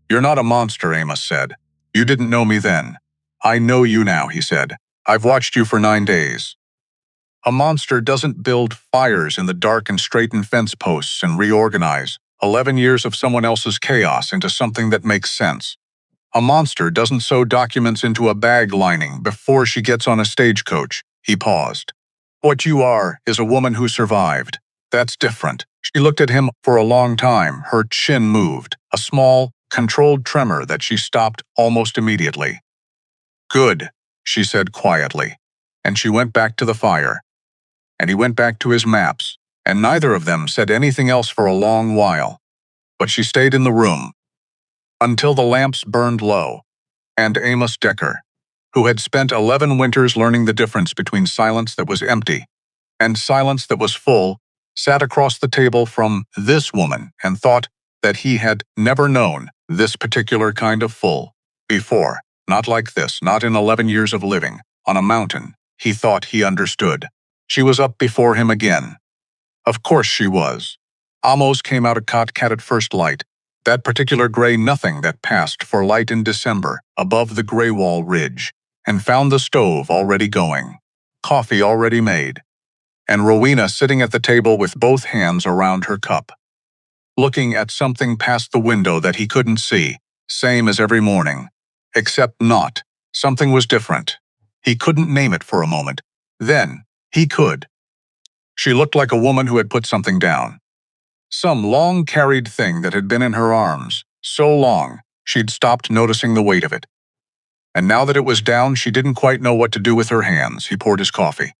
You're not a monster, Amos said. You didn't know me then. I know you now, he said. I've watched you for 9 days. A monster doesn't build fires in the dark and straighten fence posts and reorganize 11 years of someone else's chaos into something that makes sense. A monster doesn't sew documents into a bag lining before she gets on a stagecoach. He paused. What you are is a woman who survived. That's different. She looked at him for a long time. Her chin moved, a small, controlled tremor that she stopped almost immediately. Good, she said quietly, and she went back to the fire. And he went back to his maps, and neither of them said anything else for a long while. But she stayed in the room until the lamps burned low, and Amos Decker, who had spent 11 winters learning the difference between silence that was empty and silence that was full, sat across the table from this woman and thought that he had never known this particular kind of full before. Not like this, not in 11 years of living on a mountain. He thought he understood. She was up before him again. Of course she was. Amos came out of Kotkat at first light, that particular gray nothing that passed for light in December above the gray wall ridge, and found the stove already going, coffee already made, and Rowena sitting at the table with both hands around her cup, looking at something past the window that he couldn't see, same as every morning, except not. Something was different. He couldn't name it for a moment. Then, he could. She looked like a woman who had put something down. Some long-carried thing that had been in her arms, so long, she'd stopped noticing the weight of it. And now that it was down, she didn't quite know what to do with her hands. He poured his coffee.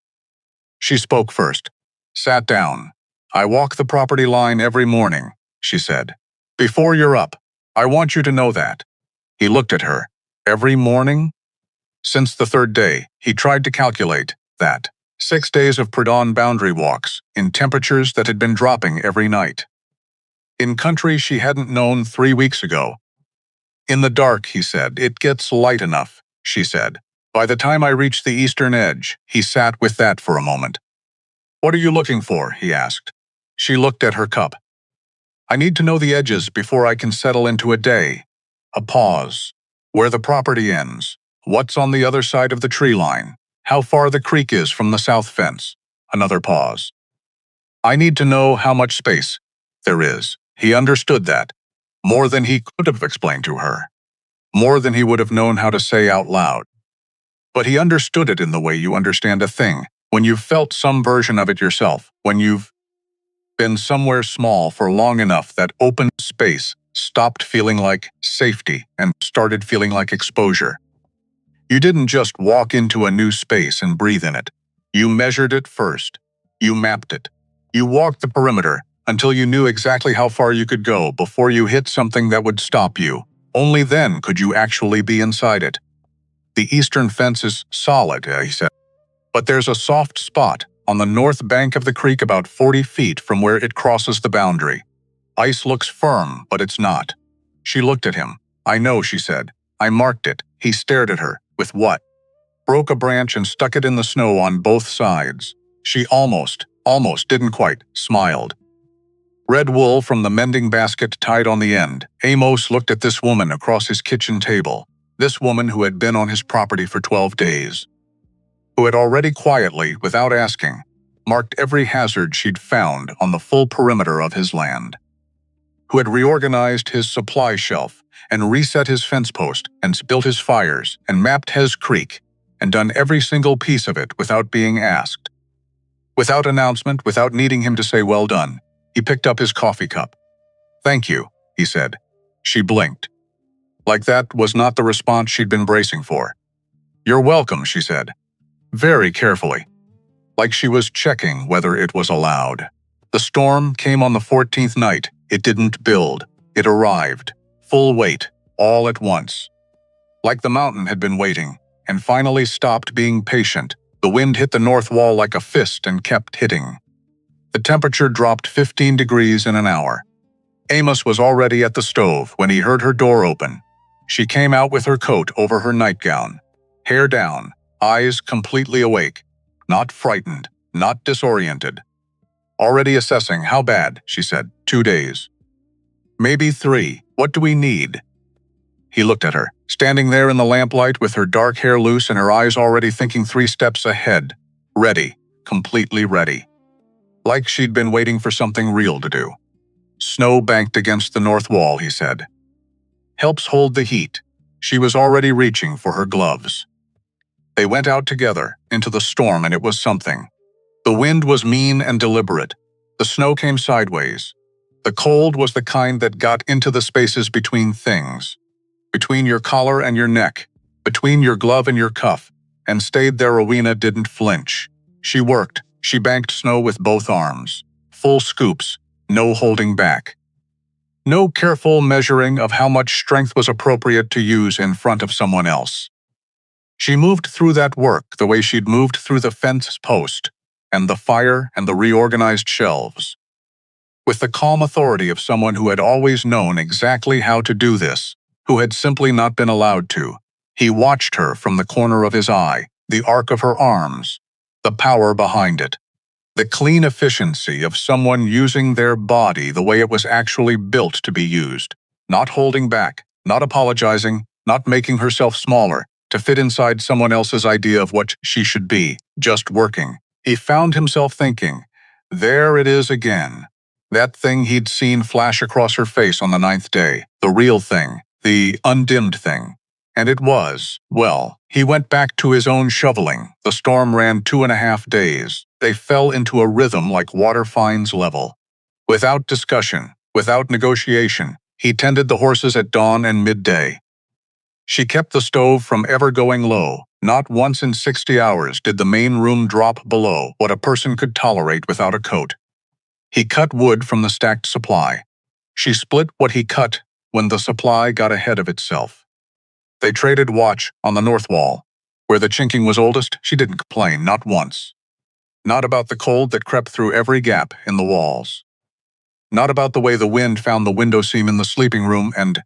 She spoke first. Sat down. I walk the property line every morning, she said. Before you're up. I want you to know that. He looked at her. Every morning? Since the third day, he tried to calculate that. 6 days of pre-dawn boundary walks, in temperatures that had been dropping every night. In country she hadn't known 3 weeks ago. In the dark, he said, it gets light enough, she said. By the time I reached the eastern edge, he sat with that for a moment. What are you looking for? He asked. She looked at her cup. I need to know the edges before I can settle into a day. A pause. Where the property ends. What's on the other side of the tree line. How far the creek is from the south fence. Another pause. I need to know how much space there is. He understood that. More than he could have explained to her. More than he would have known how to say out loud. But he understood it in the way you understand a thing, when you've felt some version of it yourself, when you've been somewhere small for long enough that open space stopped feeling like safety and started feeling like exposure. You didn't just walk into a new space and breathe in it. You measured it first. You mapped it. You walked the perimeter until you knew exactly how far you could go before you hit something that would stop you. Only then could you actually be inside it. The eastern fence is solid, he said. But there's a soft spot on the north bank of the creek about 40 feet from where it crosses the boundary. Ice looks firm, but it's not. She looked at him. I know, she said. I marked it. He stared at her. With what? Broke a branch and stuck it in the snow on both sides. She almost didn't quite, smiled. Red wool from the mending basket tied on the end. Amos looked at this woman across his kitchen table. This woman who had been on his property for 12 days. Who had already quietly, without asking, marked every hazard she'd found on the full perimeter of his land. Who had reorganized his supply shelf and reset his fence post and built his fires and mapped Hez Creek and done every single piece of it without being asked. Without announcement, without needing him to say well done, he picked up his coffee cup. Thank you, he said. She blinked. Like that was not the response she'd been bracing for. You're welcome, she said. Very carefully. Like she was checking whether it was allowed. The storm came on the 14th night. It didn't build. It arrived. Full weight, all at once. Like the mountain had been waiting, and finally stopped being patient. The wind hit the north wall like a fist and kept hitting. The temperature dropped 15 degrees in an hour. Amos was already at the stove when he heard her door open. She came out with her coat over her nightgown. Hair down, eyes completely awake. Not frightened, not disoriented. Already assessing how bad, she said. 2 days. Maybe 3. What do we need? He looked at her, standing there in the lamplight with her dark hair loose and her eyes already thinking 3 steps ahead. Ready, completely ready. Like she'd been waiting for something real to do. Snow banked against the north wall, he said. Helps hold the heat. She was already reaching for her gloves. They went out together, into the storm, and it was something. The wind was mean and deliberate. The snow came sideways. The cold was the kind that got into the spaces between things. Between your collar and your neck. between your glove and your cuff, and stayed there. Rowena didn't flinch. She worked. She banked snow with both arms. Full scoops, no holding back. No careful measuring of how much strength was appropriate to use in front of someone else. She moved through that work the way she'd moved through the fence post, and the fire and the reorganized shelves. With the calm authority of someone who had always known exactly how to do this, who had simply not been allowed to. He watched her from the corner of his eye, the arc of her arms, the power behind it. The clean efficiency of someone using their body the way it was actually built to be used, not holding back, not apologizing, not making herself smaller, to fit inside someone else's idea of what she should be, just working. He found himself thinking, there it is again. That thing he'd seen flash across her face on the 9th day, the real thing, the undimmed thing. And it was, well, he went back to his own shoveling. The storm ran 2.5 days. They fell into a rhythm like water finds level. Without discussion, without negotiation, he tended the horses at dawn and midday. She kept the stove from ever going low. Not once in 60 hours did the main room drop below what a person could tolerate without a coat. He cut wood from the stacked supply. She split what he cut when the supply got ahead of itself. They traded watch on the north wall. Where the chinking was oldest, she didn't complain, not once. Not about the cold that crept through every gap in the walls. Not about the way the wind found the window seam in the sleeping room and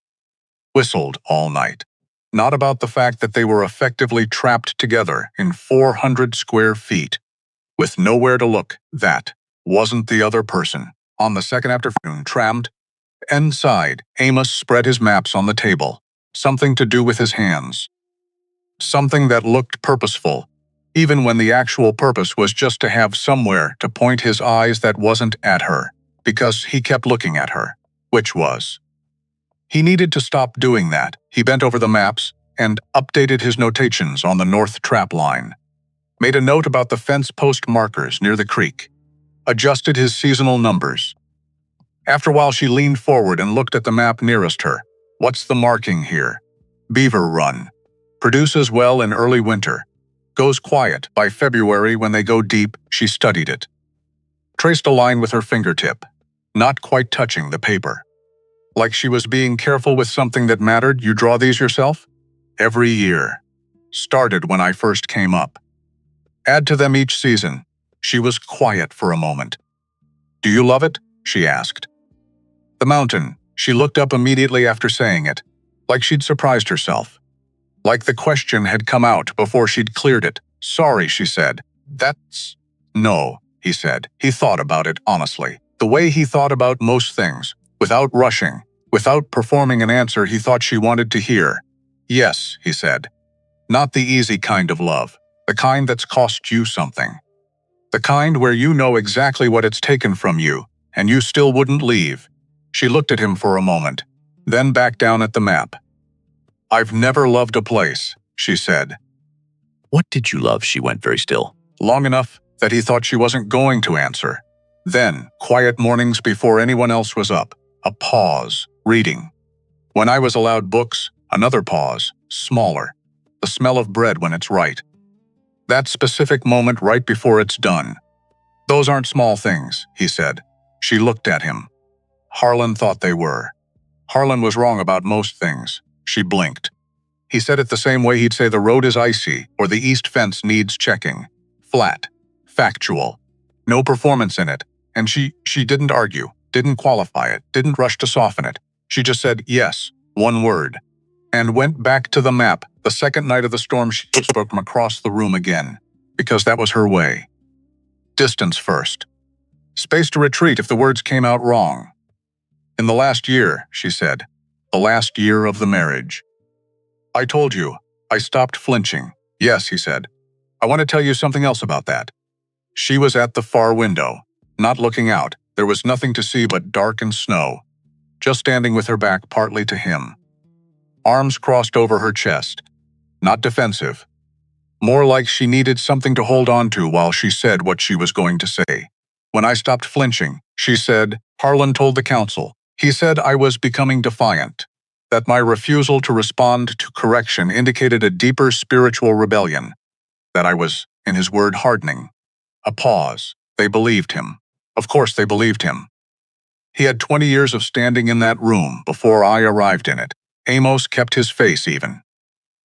whistled all night. Not about the fact that they were effectively trapped together in 400 square feet, with nowhere to look. That wasn't the other person. On the second afternoon, trammed inside, Amos spread his maps on the table. Something to do with his hands. Something that looked purposeful, even when the actual purpose was just to have somewhere to point his eyes that wasn't at her, because he kept looking at her, which was. He needed to stop doing that. He bent over the maps and updated his notations on the north trap line. Made a note about the fence post markers near the creek. Adjusted his seasonal numbers. After a while, she leaned forward and looked at the map nearest her. What's the marking here? Beaver Run. Produces well in early winter. Goes quiet by February when they go deep. She studied it. Traced a line with her fingertip, not quite touching the paper. Like she was being careful with something that mattered. You draw these yourself? Every year. Started when I first came up. Add to them each season. She was quiet for a moment. Do you love it? She asked. The mountain. She looked up immediately after saying it, like she'd surprised herself. Like the question had come out before she'd cleared it. Sorry, she said. That's… No, he said. He thought about it honestly. The way he thought about most things, without rushing, without performing an answer he thought she wanted to hear. Yes, he said. Not the easy kind of love. The kind that's cost you something. The kind where you know exactly what it's taken from you, and you still wouldn't leave. She looked at him for a moment, then back down at the map. I've never loved a place, she said. What did you love? She went very still. Long enough that he thought she wasn't going to answer. Then, quiet mornings before anyone else was up. A pause, reading. When I was allowed books, another pause, smaller. The smell of bread when it's right. That specific moment right before it's done. Those aren't small things, he said. She looked at him. Harlan thought they were. Harlan was wrong about most things. She blinked. He said it the same way he'd say the road is icy or the east fence needs checking. Flat. Factual. No performance in it. And she didn't argue, didn't qualify it, didn't rush to soften it. She just said yes, one word. And went back to the map. The second night of the storm, she spoke from across the room again. Because that was her way. Distance first. Space to retreat if the words came out wrong. In the last year, she said. The last year of the marriage. I told you. I stopped flinching. Yes, he said. I want to tell you something else about that. She was at the far window, not looking out. There was nothing to see but dark and snow. Just standing with her back partly to him. Arms crossed over her chest. Not defensive. More like she needed something to hold on to while she said what she was going to say. When I stopped flinching, she said, Harlan told the council. He said I was becoming defiant. that my refusal to respond to correction indicated a deeper spiritual rebellion, that I was, in his word, hardening. A pause. They believed him. Of course they believed him. He had 20 years of standing in that room before I arrived in it. Amos kept his face even.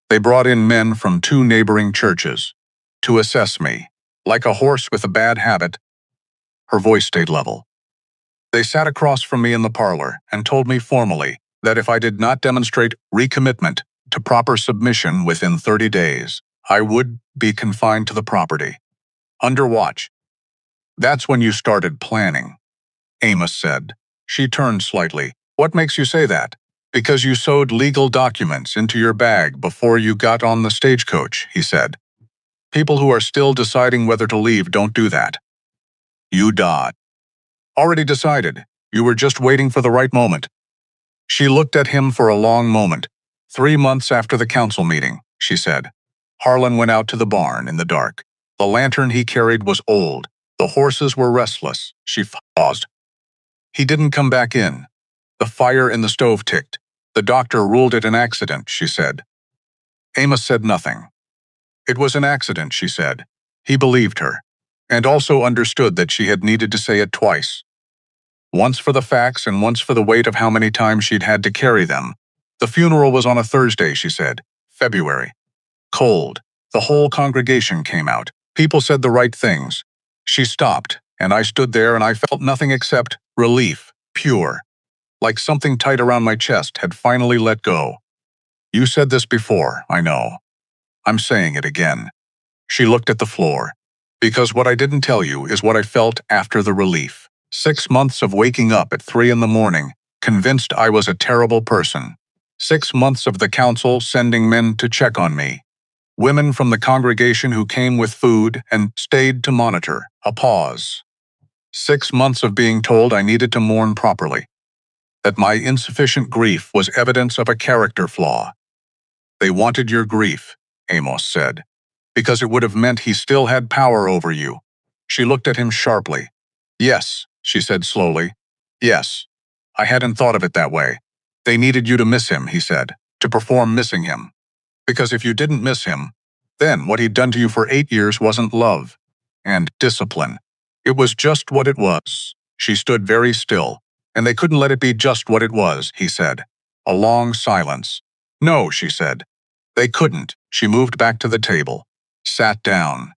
They brought in men from 2 neighboring churches to assess me. Like a horse with a bad habit, her voice stayed level. They sat across from me in the parlor and told me formally that if I did not demonstrate recommitment to proper submission within 30 days, I would be confined to the property. Under watch. That's when you started planning, Amos said. She turned slightly. What makes you say that? Because you sewed legal documents into your bag before you got on the stagecoach, he said. People who are still deciding whether to leave don't do that. You died. Already decided. You were just waiting for the right moment. She looked at him for a long moment. 3 months after the council meeting, she said. Harlan went out to the barn in the dark. The lantern he carried was old. The horses were restless. She paused. He didn't come back in. The fire in the stove ticked. The doctor ruled it an accident, she said. Amos said nothing. It was an accident, she said. He believed her, and also understood that she had needed to say it twice. Once for the facts and once for the weight of how many times she'd had to carry them. The funeral was on a Thursday, she said. February. Cold. The whole congregation came out. People said the right things. She stopped, and I stood there and I felt nothing except relief, pure. Like something tight around my chest had finally let go. You said this before, I know. I'm saying it again. She looked at the floor. Because what I didn't tell you is what I felt after the relief. 6 months of waking up at 3 in the morning, convinced I was a terrible person. 6 months of the council sending men to check on me. Women from the congregation who came with food and stayed to monitor. A pause. 6 months of being told I needed to mourn properly. That my insufficient grief was evidence of a character flaw. They wanted your grief, Amos said, because it would have meant he still had power over you. She looked at him sharply. Yes, she said slowly. Yes. I hadn't thought of it that way. They needed you to miss him, he said, to perform missing him. Because if you didn't miss him, then what he'd done to you for 8 years wasn't love and discipline. It was just what it was. She stood very still, and they couldn't let it be just what it was, he said. A long silence. No, she said. They couldn't. She moved back to the table, sat down,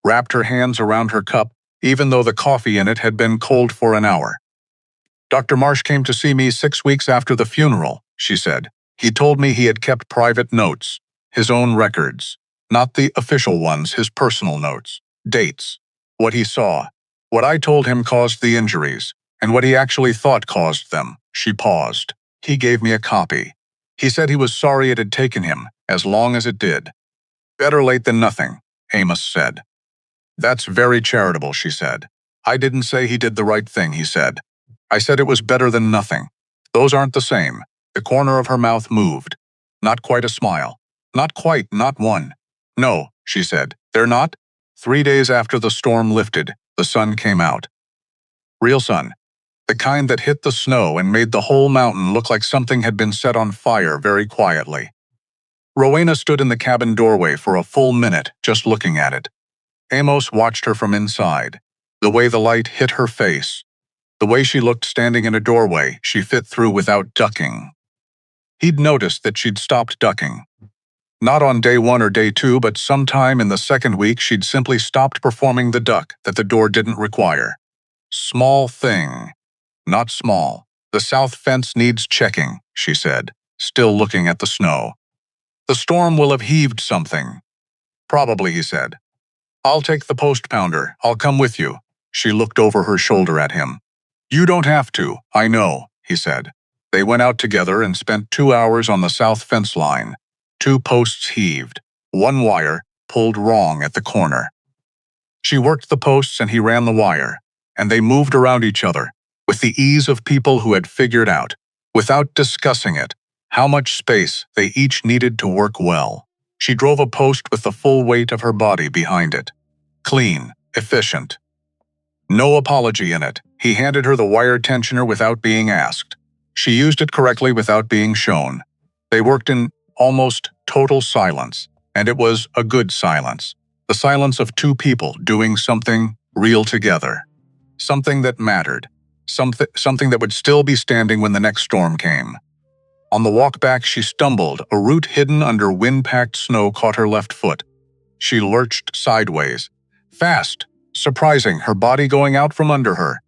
wrapped her hands around her cup, even though the coffee in it had been cold for an hour. Dr. Marsh came to see me 6 weeks after the funeral, she said. He told me he had kept private notes, his own records, not the official ones, his personal notes, dates, what he saw. What I told him caused the injuries, and what he actually thought caused them. She paused. He gave me a copy. He said he was sorry it had taken him, as long as it did. Better late than nothing, Amos said. That's very charitable, she said. I didn't say he did the right thing, he said. I said it was better than nothing. Those aren't the same. The corner of her mouth moved. Not quite a smile. Not quite, not one. No, she said. They're not? 3 days after the storm lifted, the sun came out. Real sun. The kind that hit the snow and made the whole mountain look like something had been set on fire very quietly. Rowena stood in the cabin doorway for a full minute, just looking at it. Amos watched her from inside. The way the light hit her face. The way she looked standing in a doorway she fit through without ducking. He'd noticed that she'd stopped ducking. Not on day 1 or day 2, but sometime in the 2nd week she'd simply stopped performing the duck that the door didn't require. Small thing. Not small. The south fence needs checking, she said, still looking at the snow. The storm will have heaved something. Probably, he said. I'll take the post pounder. I'll come with you. She looked over her shoulder at him. You don't have to, I know, he said. They went out together and spent 2 hours on the south fence line. 2 posts heaved. 1 wire pulled wrong at the corner. She worked the posts and he ran the wire, and they moved around each other, with the ease of people who had figured out, without discussing it, how much space they each needed to work well. She drove a post with the full weight of her body behind it. Clean, efficient. No apology in it. He handed her the wire tensioner without being asked. She used it correctly without being shown. They worked in almost total silence, and it was a good silence. The silence of two people doing something real together. Something that mattered. Something that would still be standing when the next storm came. On the walk back, she stumbled. A root hidden under wind-packed snow caught her left foot. She lurched sideways. Fast, surprising, her body going out from under her.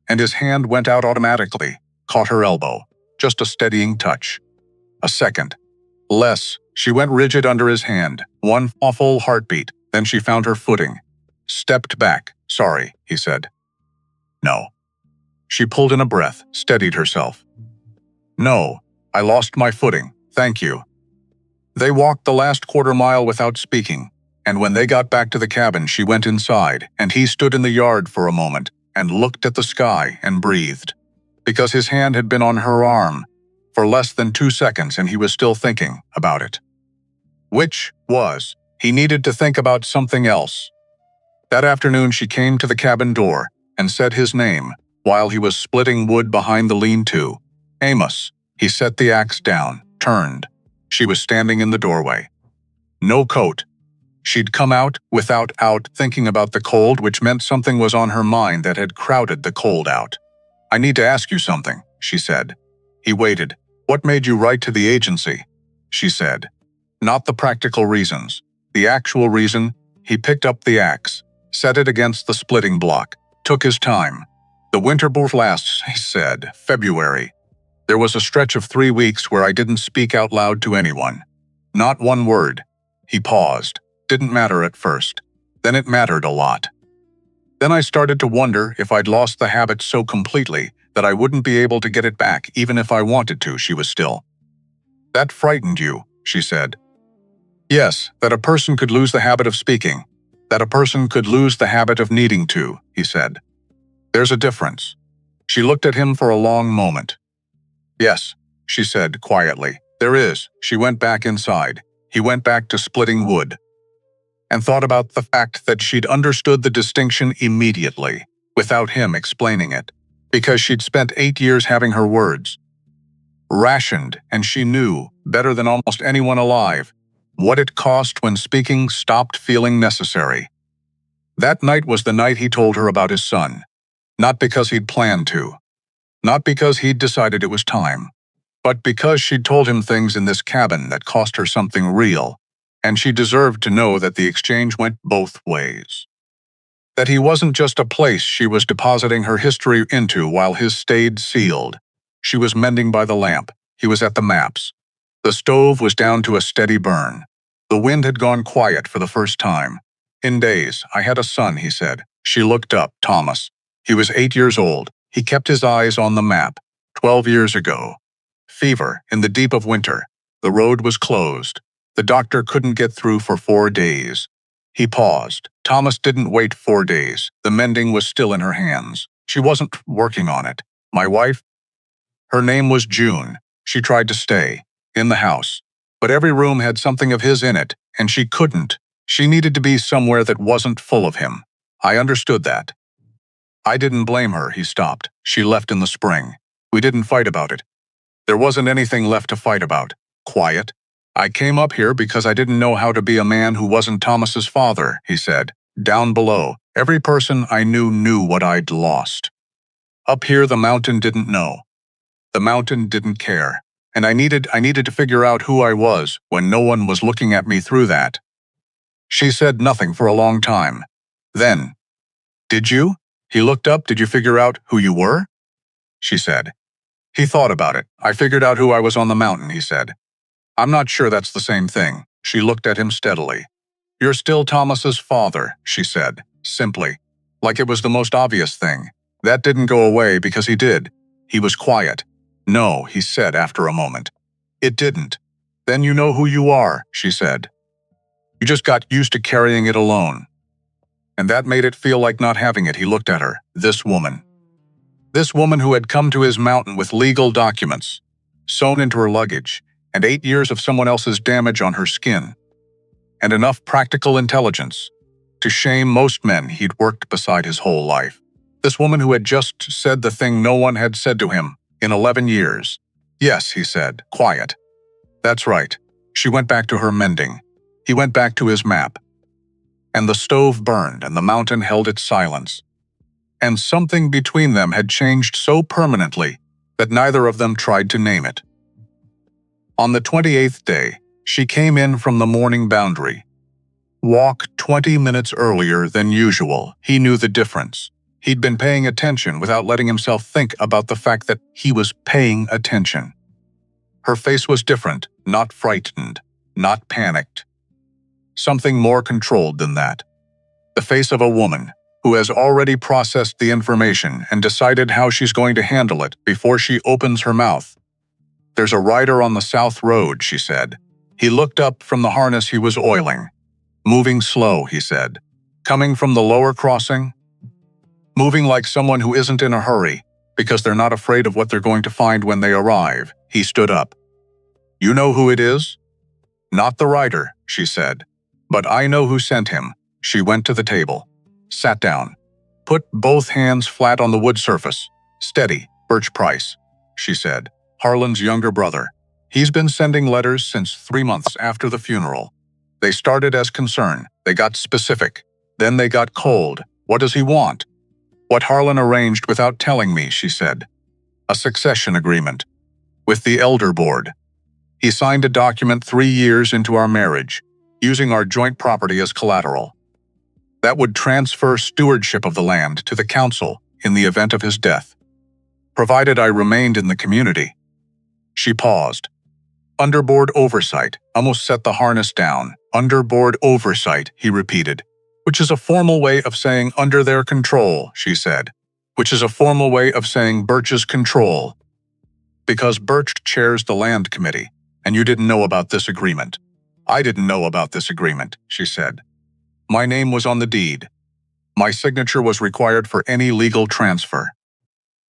And his hand went out automatically, caught her elbow. Just a steadying touch. A second. Less. She went rigid under his hand. One awful heartbeat. Then she found her footing. Stepped back. Sorry, he said. No. She pulled in a breath, steadied herself. No, I lost my footing. Thank you. They walked the last quarter mile without speaking, and when they got back to the cabin, she went inside, and he stood in the yard for a moment and looked at the sky and breathed. Because his hand had been on her arm for less than 2 seconds, and he was still thinking about it. Which was, he needed to think about something else. That afternoon, she came to the cabin door and said his name while he was splitting wood behind the lean-to. Amos. He set the axe down, turned. She was standing in the doorway. No coat. She'd come out without thinking about the cold, which meant something was on her mind that had crowded the cold out. I need to ask you something, she said. He waited. What made you write to the agency? She said. Not the practical reasons. The actual reason. He picked up the axe, set it against the splitting block, took his time. The winter lasts, he said, February. There was a stretch of 3 weeks where I didn't speak out loud to anyone. Not one word. He paused. Didn't matter at first. Then it mattered a lot. Then I started to wonder if I'd lost the habit so completely that I wouldn't be able to get it back even if I wanted to, she was still. That frightened you, she said. Yes, that a person could lose the habit of speaking. That a person could lose the habit of needing to, he said. There's a difference. She looked at him for a long moment. Yes, she said quietly. There is. She went back inside. He went back to splitting wood. And thought about the fact that she'd understood the distinction immediately, without him explaining it, because she'd spent 8 years having her words rationed, and she knew, better than almost anyone alive, what it cost when speaking stopped feeling necessary. That night was the night he told her about his son, not because he'd planned to. Not because he'd decided it was time, but because she'd told him things in this cabin that cost her something real, and she deserved to know that the exchange went both ways. That he wasn't just a place she was depositing her history into while his stayed sealed. She was mending by the lamp. He was at the maps. The stove was down to a steady burn. The wind had gone quiet for the first time. In days, I had a son, he said. She looked up, Thomas. He was 8 years old. He kept his eyes on the map. 12 years ago. Fever, in the deep of winter. The road was closed. The doctor couldn't get through for 4 days. He paused. Thomas didn't wait 4 days. The mending was still in her hands. She wasn't working on it. My wife? Her name was June. She tried to stay, in the house. But every room had something of his in it, and she couldn't. She needed to be somewhere that wasn't full of him. I understood that. I didn't blame her, he stopped. She left in the spring. We didn't fight about it. There wasn't anything left to fight about. Quiet. I came up here because I didn't know how to be a man who wasn't Thomas's father, he said. Down below, every person I knew what I'd lost. Up here, the mountain didn't know. The mountain didn't care. And I needed to figure out who I was when no one was looking at me through that. She said nothing for a long time. Then, did you? He looked up. Did you figure out who you were? She said. He thought about it. I figured out who I was on the mountain, he said. I'm not sure that's the same thing. She looked at him steadily. You're still Thomas's father, she said, simply, like it was the most obvious thing. That didn't go away because he did. He was quiet. No, he said after a moment. It didn't. Then you know who you are, she said. You just got used to carrying it alone. And that made it feel like not having it. He looked at her. This woman. This woman who had come to his mountain with legal documents, sewn into her luggage, and 8 years of someone else's damage on her skin, and enough practical intelligence to shame most men he'd worked beside his whole life. This woman who had just said the thing no one had said to him in 11 years. Yes, he said, quiet. That's right. She went back to her mending. He went back to his map. And the stove burned and the mountain held its silence. And something between them had changed so permanently that neither of them tried to name it. On the 28th day, she came in from the morning boundary. Walk 20 minutes earlier than usual. He knew the difference. He'd been paying attention without letting himself think about the fact that he was paying attention. Her face was different, not frightened, not panicked. Something more controlled than that. The face of a woman who has already processed the information and decided how she's going to handle it before she opens her mouth. There's a rider on the South Road, she said. He looked up from the harness he was oiling. Moving slow, he said. Coming from the lower crossing. Moving like someone who isn't in a hurry, because they're not afraid of what they're going to find when they arrive. He stood up. You know who it is? Not the rider, she said. But I know who sent him. She went to the table. Sat down. Put both hands flat on the wood surface. Steady, Birch Price, she said. Harlan's younger brother. He's been sending letters since 3 months after the funeral. They started as concern. They got specific. Then they got cold. What does he want? What Harlan arranged without telling me, she said. A succession agreement. With the elder board. He signed a document 3 years into our marriage, using our joint property as collateral. That would transfer stewardship of the land to the council in the event of his death, provided I remained in the community. She paused. Underboard oversight almost set the harness down. Underboard oversight, he repeated, which is a formal way of saying under their control, she said, which is a formal way of saying Birch's control. Because Birch chairs the land committee, and you didn't know about this agreement. I didn't know about this agreement, she said. My name was on the deed. My signature was required for any legal transfer.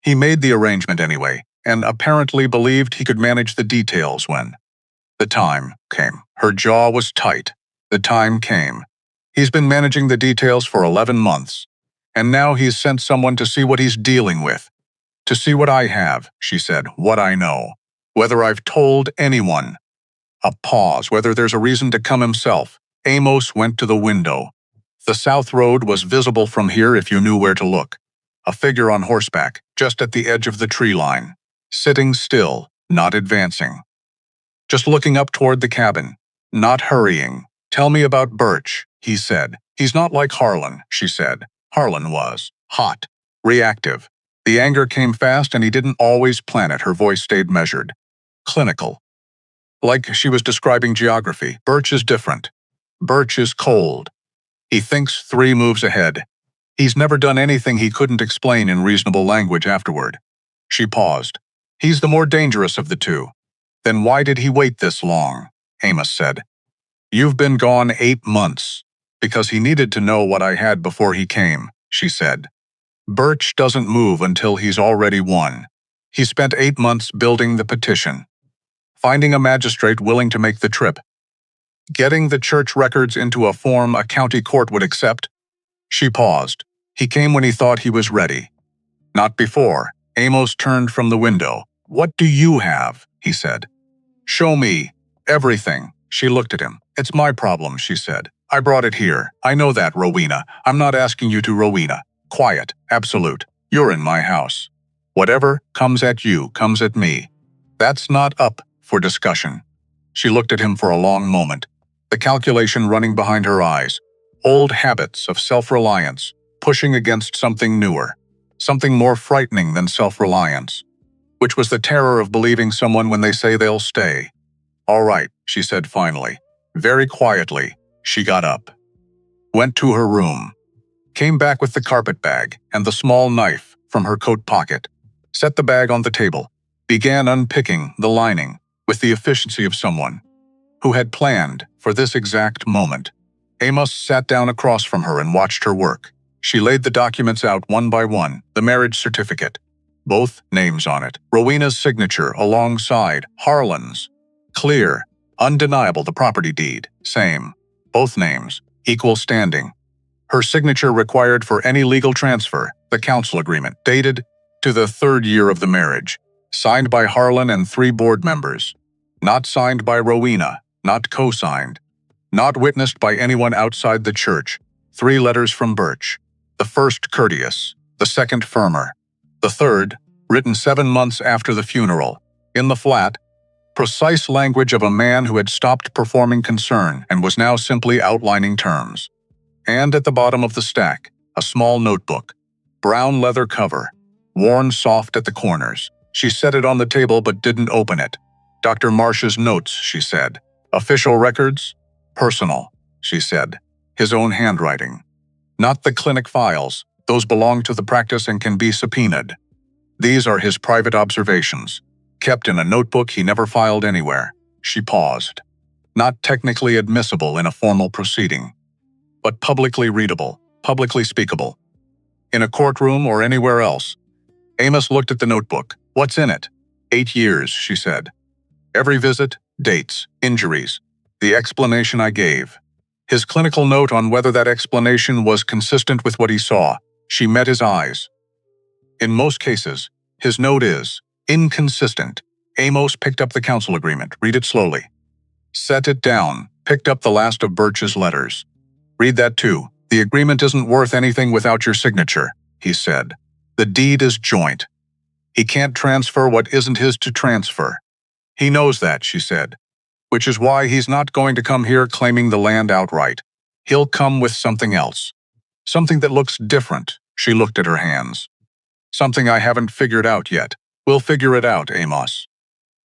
He made the arrangement anyway, and apparently believed he could manage the details when the time came. Her jaw was tight. The time came. He's been managing the details for 11 months, and now he's sent someone to see what he's dealing with. To see what I have, she said, what I know. Whether I've told anyone. A pause, whether there's a reason to come himself. Amos went to the window. The South Road was visible from here if you knew where to look. A figure on horseback, just at the edge of the tree line. Sitting still, not advancing. Just looking up toward the cabin, not hurrying. Tell me about Birch, he said. He's not like Harlan, she said. Harlan was hot, reactive. The anger came fast and he didn't always plan it. Her voice stayed measured. Clinical. Like she was describing geography. Birch is different. Birch is cold. He thinks 3 moves ahead. He's never done anything he couldn't explain in reasonable language afterward. She paused. He's the more dangerous of the two. Then why did he wait this long? Amos said. You've been gone 8 months. Because he needed to know what I had before he came, she said. Birch doesn't move until he's already won. He spent 8 months building the petition. Finding a magistrate willing to make the trip. Getting the church records into a form a county court would accept. She paused. He came when he thought he was ready. Not before. Amos turned from the window. What do you have? He said. Show me. Everything. She looked at him. It's my problem, she said. I brought it here. I know that, Rowena. I'm not asking you to, Rowena. Quiet. Absolute. You're in my house. Whatever comes at you comes at me. That's not up for discussion. She looked at him for a long moment, the calculation running behind her eyes. Old habits of self-reliance, pushing against something newer, something more frightening than self-reliance, which was the terror of believing someone when they say they'll stay. All right, she said finally. Very quietly, she got up, went to her room, came back with the carpet bag and the small knife from her coat pocket, set the bag on the table, began unpicking the lining with the efficiency of someone who had planned for this exact moment. Amos sat down across from her and watched her work. She laid the documents out one by one, the marriage certificate, both names on it, Rowena's signature alongside Harlan's. Clear, undeniable, the property deed, same, both names, equal standing. Her signature required for any legal transfer, the council agreement, dated to the 3rd year of the marriage, signed by Harlan and 3 board members. Not signed by Rowena, not co-signed, not witnessed by anyone outside the church. 3 letters from Birch. The first courteous, the second firmer. The third, written 7 months after the funeral, in the flat, precise language of a man who had stopped performing concern and was now simply outlining terms. And at the bottom of the stack, a small notebook, brown leather cover, worn soft at the corners. She set it on the table but didn't open it. Dr. Marsh's notes, she said. Official records? Personal, she said. His own handwriting. Not the clinic files. Those belong to the practice and can be subpoenaed. These are his private observations, kept in a notebook he never filed anywhere. She paused. Not technically admissible in a formal proceeding, but publicly readable, publicly speakable. In a courtroom or anywhere else. Amos looked at the notebook. What's in it? 8 years, she said. Every visit, dates, injuries, the explanation I gave. His clinical note on whether that explanation was consistent with what he saw. She met his eyes. In most cases, his note is inconsistent. Amos picked up the counsel agreement. Read it slowly. Set it down. Picked up the last of Birch's letters. Read that too. The agreement isn't worth anything without your signature, he said. The deed is joint. He can't transfer what isn't his to transfer. He knows that, she said, which is why he's not going to come here claiming the land outright. He'll come with something else. Something that looks different. She looked at her hands. Something I haven't figured out yet. We'll figure it out, Amos.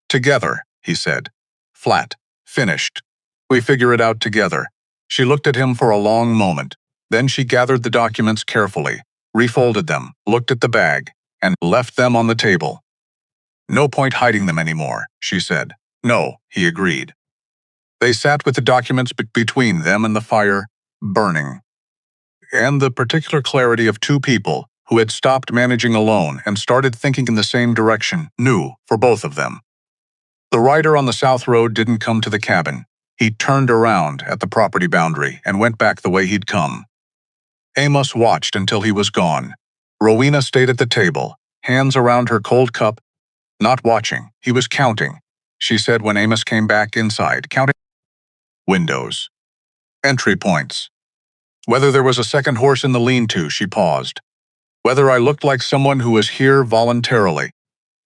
Together, he said. Flat. Finished. We figure it out together. She looked at him for a long moment. Then she gathered the documents carefully, refolded them, looked at the bag, and left them on the table. No point hiding them anymore, she said. No, he agreed. They sat with the documents between them and the fire, burning. And the particular clarity of 2 people who had stopped managing alone and started thinking in the same direction, new for both of them. The rider on the South Road didn't come to the cabin. He turned around at the property boundary and went back the way he'd come. Amos watched until he was gone. Rowena stayed at the table, hands around her cold cup. Not watching, he was counting, she said when Amos came back inside, counting windows, entry points. Whether there was a second horse in the lean-to, she paused. Whether I looked like someone who was here voluntarily.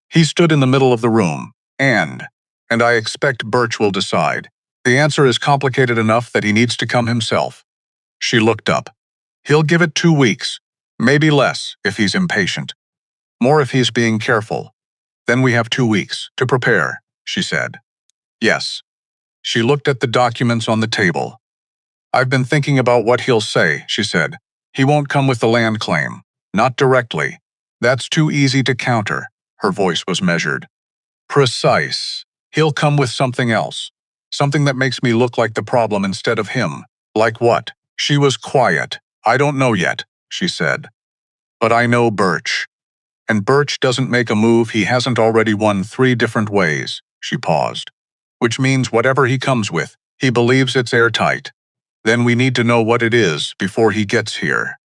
He stood in the middle of the room, and I expect Birch will decide. The answer is complicated enough that he needs to come himself. She looked up. He'll give it 2 weeks, maybe less if he's impatient. More if he's being careful. Then we have 2 weeks to prepare, she said. Yes. She looked at the documents on the table. I've been thinking about what he'll say, she said. He won't come with the land claim. Not directly. That's too easy to counter. Her voice was measured. Precise. He'll come with something else. Something that makes me look like the problem instead of him. Like what? She was quiet. I don't know yet, she said. But I know Birch. And Birch doesn't make a move he hasn't already won 3 different ways, she paused. Which means whatever he comes with, he believes it's airtight. Then we need to know what it is before he gets here.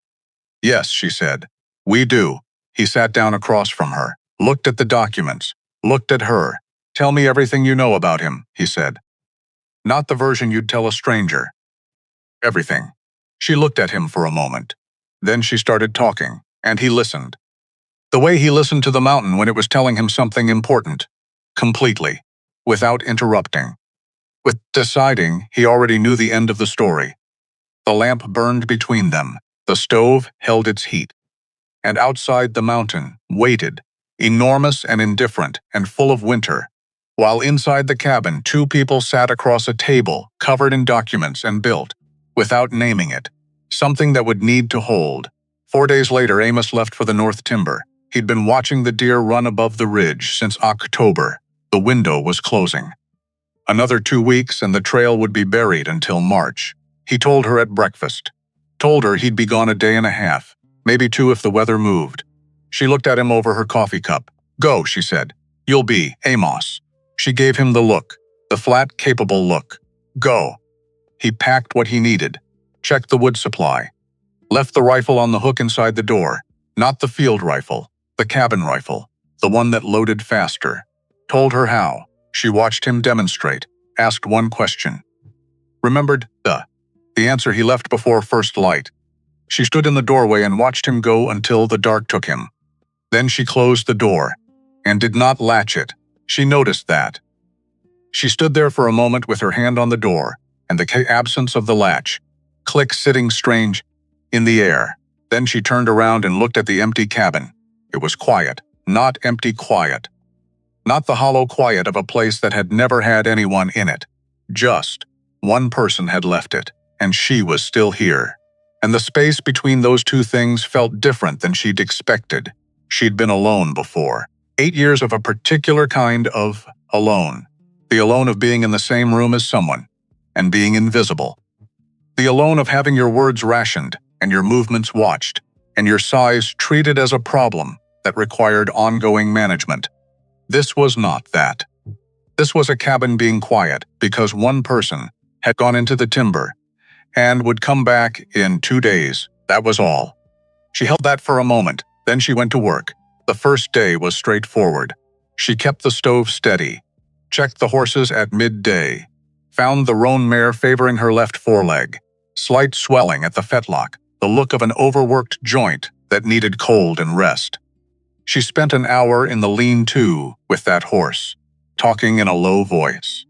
Yes, she said. We do. He sat down across from her, looked at the documents, looked at her. Tell me everything you know about him, he said. Not the version you'd tell a stranger. Everything. She looked at him for a moment. Then she started talking, and he listened. The way he listened to the mountain when it was telling him something important. Completely. Without interrupting. With deciding, he already knew the end of the story. The lamp burned between them. The stove held its heat. And outside the mountain, waited, enormous and indifferent and full of winter, while inside the cabin 2 people sat across a table covered in documents and built, without naming it, something that would need to hold. 4 days later, Amos left for the North Timber. He'd been watching the deer run above the ridge since October. The window was closing. Another 2 weeks and the trail would be buried until March. He told her at breakfast. Told her he'd be gone a day and a half, maybe 2 if the weather moved. She looked at him over her coffee cup. Go, she said. You'll be Amos. She gave him the look, the flat, capable look. Go. He packed what he needed, checked the wood supply, left the rifle on the hook inside the door, not the field rifle, the cabin rifle, the one that loaded faster. Told her how. She watched him demonstrate, asked one question. Remembered the answer he left before first light. She stood in the doorway and watched him go until the dark took him. Then she closed the door and did not latch it. She noticed that. She stood there for a moment with her hand on the door and the absence of the latch, click sitting strange in the air. Then she turned around and looked at the empty cabin. It was quiet, not empty quiet. Not the hollow quiet of a place that had never had anyone in it. Just one person had left it, and she was still here. And the space between those two things felt different than she'd expected. She'd been alone before. 8 years of a particular kind of alone. The alone of being in the same room as someone, and being invisible. The alone of having your words rationed, and your movements watched, and your sighs treated as a problem that required ongoing management. This was not that. This was a cabin being quiet because one person had gone into the timber and would come back in 2 days. That was all. She held that for a moment, then she went to work. The first day was straightforward. She kept the stove steady, checked the horses at midday, found the roan mare favoring her left foreleg, slight swelling at the fetlock, the look of an overworked joint that needed cold and rest. She spent an hour in the lean-to with that horse, talking in a low voice,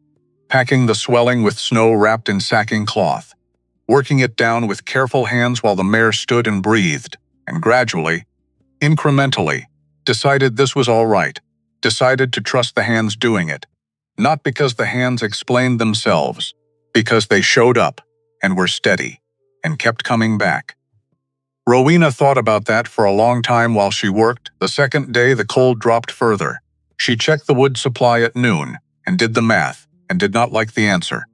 packing the swelling with snow wrapped in sacking cloth, working it down with careful hands while the mare stood and breathed, and gradually, incrementally, decided this was all right, decided to trust the hands doing it, not because the hands explained themselves, because they showed up and were steady and kept coming back. Rowena thought about that for a long time while she worked. The second day, the cold dropped further. She checked the wood supply at noon and did the math and did not like the answer.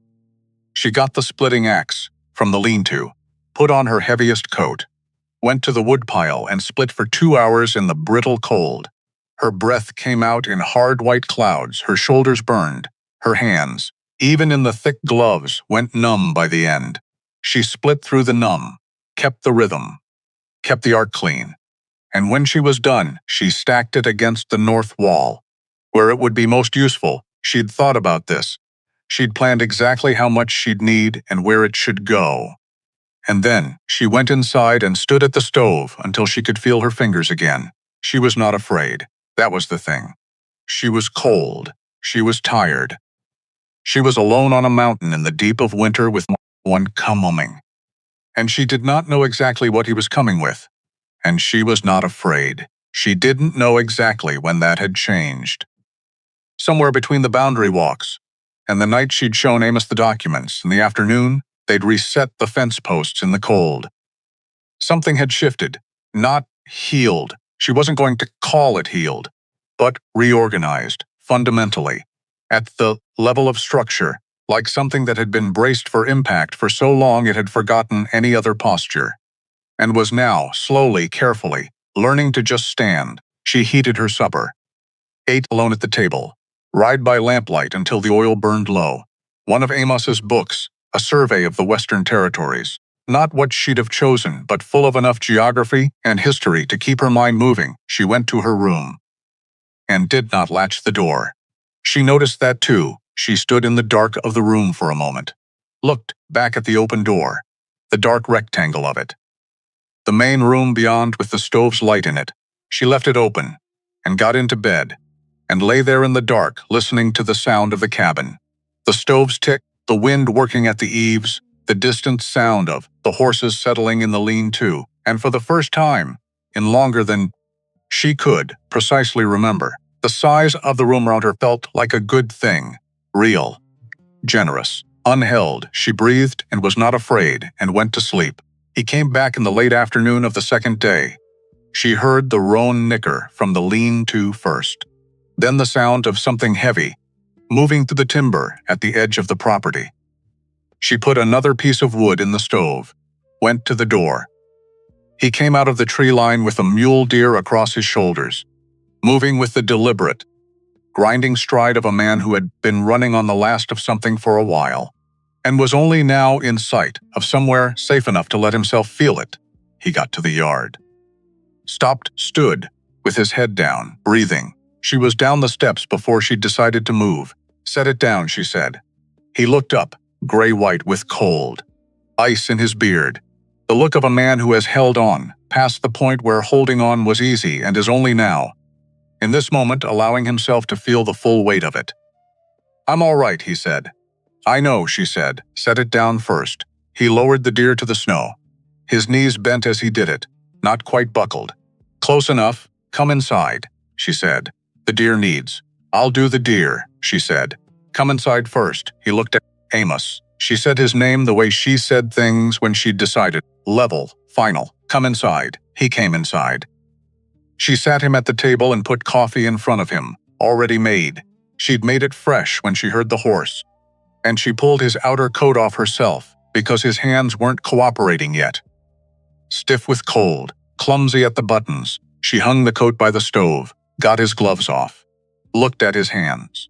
She got the splitting axe from the lean-to, put on her heaviest coat, went to the woodpile and split for 2 hours in the brittle cold. Her breath came out in hard white clouds, her shoulders burned, her hands, even in the thick gloves, went numb by the end. She split through the numb, kept the rhythm, kept the arc clean, and when she was done, she stacked it against the north wall. Where it would be most useful, she'd thought about this. She'd planned exactly how much she'd need and where it should go. And then she went inside and stood at the stove until she could feel her fingers again. She was not afraid. That was the thing. She was cold. She was tired. She was alone on a mountain in the deep of winter with one coming. And she did not know exactly what he was coming with. And she was not afraid. She didn't know exactly when that had changed. Somewhere between the boundary walks and the night she'd shown Amos the documents, in the afternoon, they'd reset the fence posts in the cold. Something had shifted, not healed. She wasn't going to call it healed, but reorganized, fundamentally, at the level of structure, like something that had been braced for impact for so long it had forgotten any other posture, and was now, slowly, carefully, learning to just stand. She heated her supper, ate alone at the table, ride by lamplight until the oil burned low. One of Amos's books, a survey of the Western Territories, not what she'd have chosen, but full of enough geography and history to keep her mind moving. She went to her room and did not latch the door. She noticed that too. She stood in the dark of the room for a moment, looked back at the open door, the dark rectangle of it. The main room beyond with the stove's light in it. She left it open and got into bed and lay there in the dark listening to the sound of the cabin. The stove's tick, the wind working at the eaves, the distant sound of the horses settling in the lean-to, and for the first time, in longer than she could precisely remember, the size of the room around her felt like a good thing, real, generous, unheld. She breathed and was not afraid and went to sleep. He came back in the late afternoon of the second day. She heard the roan nicker from the lean-to first, then the sound of something heavy moving through the timber at the edge of the property. She put another piece of wood in the stove, went to the door. He came out of the tree line with a mule deer across his shoulders, moving with the deliberate, grinding stride of a man who had been running on the last of something for a while, and was only now in sight of somewhere safe enough to let himself feel it. He got to the yard. Stopped, stood, with his head down, breathing. She was down the steps before she'd decided to move. Set it down, she said. He looked up, gray-white with cold. Ice in his beard. The look of a man who has held on, past the point where holding on was easy and is only now, in this moment, allowing himself to feel the full weight of it. I'm all right, he said. I know, she said. Set it down first. He lowered the deer to the snow. His knees bent as he did it, not quite buckled. Close enough. Come inside, she said. The deer needs. I'll do the deer, she said. Come inside first. He looked at Amos. She said his name the way she said things when she'd decided. Level, final. Come inside. He came inside. She sat him at the table and put coffee in front of him, already made. She'd made it fresh when she heard the horse. And she pulled his outer coat off herself because his hands weren't cooperating yet. Stiff with cold, clumsy at the buttons, she hung the coat by the stove, got his gloves off, looked at his hands.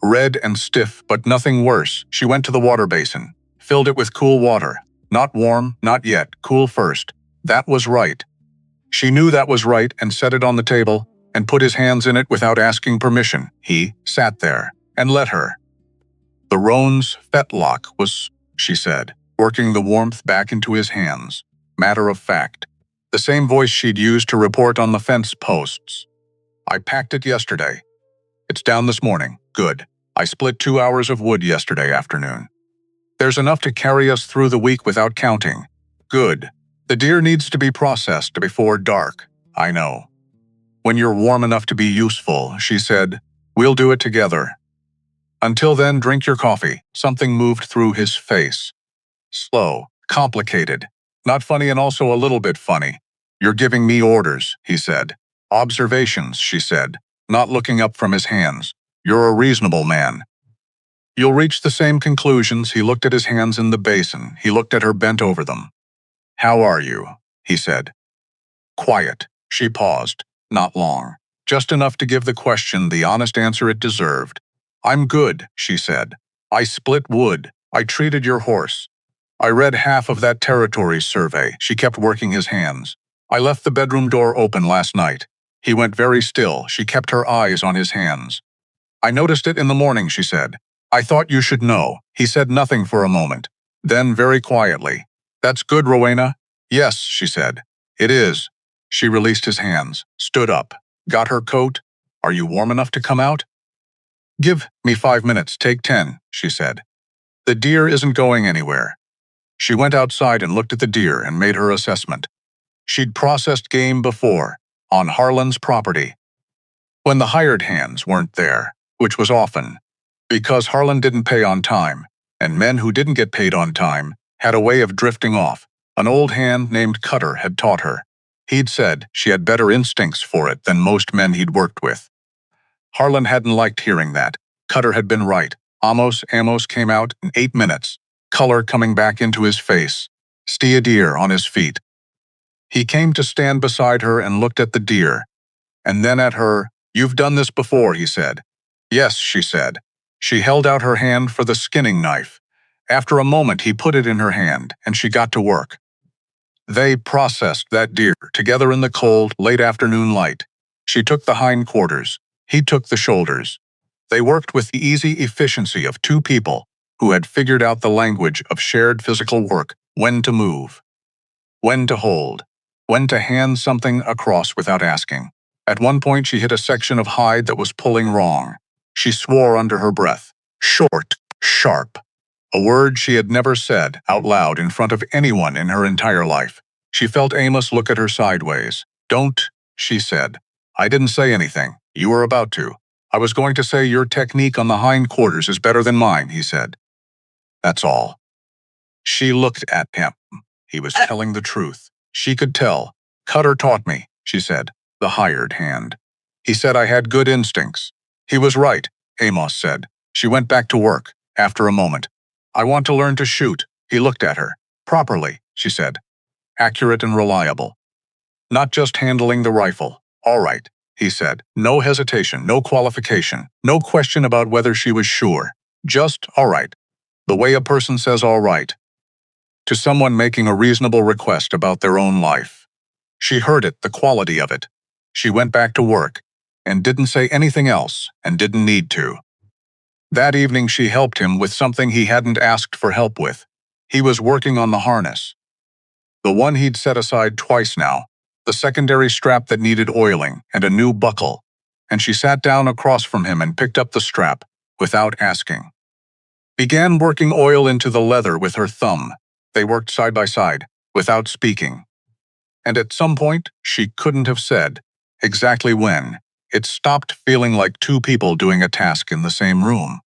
Red and stiff, but nothing worse. She went to the water basin, filled it with cool water. Not warm, not yet, cool first. That was right. She knew that was right and set it on the table and put his hands in it without asking permission. He sat there and let her. The roan's fetlock was, she said, working the warmth back into his hands. Matter of fact. The same voice she'd used to report on the fence posts. I packed it yesterday. It's down this morning. Good. I split 2 hours of wood yesterday afternoon. There's enough to carry us through the week without counting. Good. The deer needs to be processed before dark. I know. When you're warm enough to be useful, she said, we'll do it together. Until then, drink your coffee. Something moved through his face. Slow, complicated, not funny and also a little bit funny. You're giving me orders, he said. Observations, she said, not looking up from his hands. You're a reasonable man. You'll reach the same conclusions. He looked at his hands in the basin. He looked at her bent over them. How are you? He said. Quiet. She paused. Not long. Just enough to give the question the honest answer it deserved. I'm good, she said. I split wood. I treated your horse. I read half of that territory survey. She kept working his hands. I left the bedroom door open last night. He went very still. She kept her eyes on his hands. I noticed it in the morning, she said. I thought you should know. He said nothing for a moment. Then, very quietly, That's good, Rowena. Yes, she said. It is. She released his hands, stood up, got her coat. Are you warm enough to come out? Give me 5 minutes, take 10, she said. The deer isn't going anywhere. She went outside and looked at the deer and made her assessment. She'd processed game before, on Harlan's property, when the hired hands weren't there, which was often, because Harlan didn't pay on time, and men who didn't get paid on time had a way of drifting off. An old hand named Cutter had taught her. He'd said she had better instincts for it than most men he'd worked with. Harlan hadn't liked hearing that. Cutter had been right. Amos came out in 8 minutes, color coming back into his face, steer deer on his feet. He came to stand beside her and looked at the deer, and then at her. You've done this before, he said. Yes, she said. She held out her hand for the skinning knife. After a moment, he put it in her hand, and she got to work. They processed that deer together in the cold, late afternoon light. She took the hindquarters. He took the shoulders. They worked with the easy efficiency of two people who had figured out the language of shared physical work, when to move, when to hold, when to hand something across without asking. At one point, she hit a section of hide that was pulling wrong. She swore under her breath. Short, sharp. A word she had never said out loud in front of anyone in her entire life. She felt Amos look at her sideways. Don't, she said. I didn't say anything. You were about to. I was going to say your technique on the hindquarters is better than mine, he said. That's all. She looked at him. He was telling the truth. She could tell. Cutter taught me, she said. The hired hand. He said I had good instincts. He was right, Amos said. She went back to work, after a moment. I want to learn to shoot. He looked at her. Properly, she said. Accurate and reliable. Not just handling the rifle. All right, he said. No hesitation, no qualification, no question about whether she was sure. Just, all right. The way a person says all right to someone making a reasonable request about their own life. She heard it, the quality of it. She went back to work, and didn't say anything else, and didn't need to. That evening she helped him with something he hadn't asked for help with. He was working on the harness. The one he'd set aside twice now, the secondary strap that needed oiling, and a new buckle. And she sat down across from him and picked up the strap, without asking. Began working oil into the leather with her thumb. They worked side by side, without speaking. And at some point, she couldn't have said, exactly when, it stopped feeling like two people doing a task in the same room.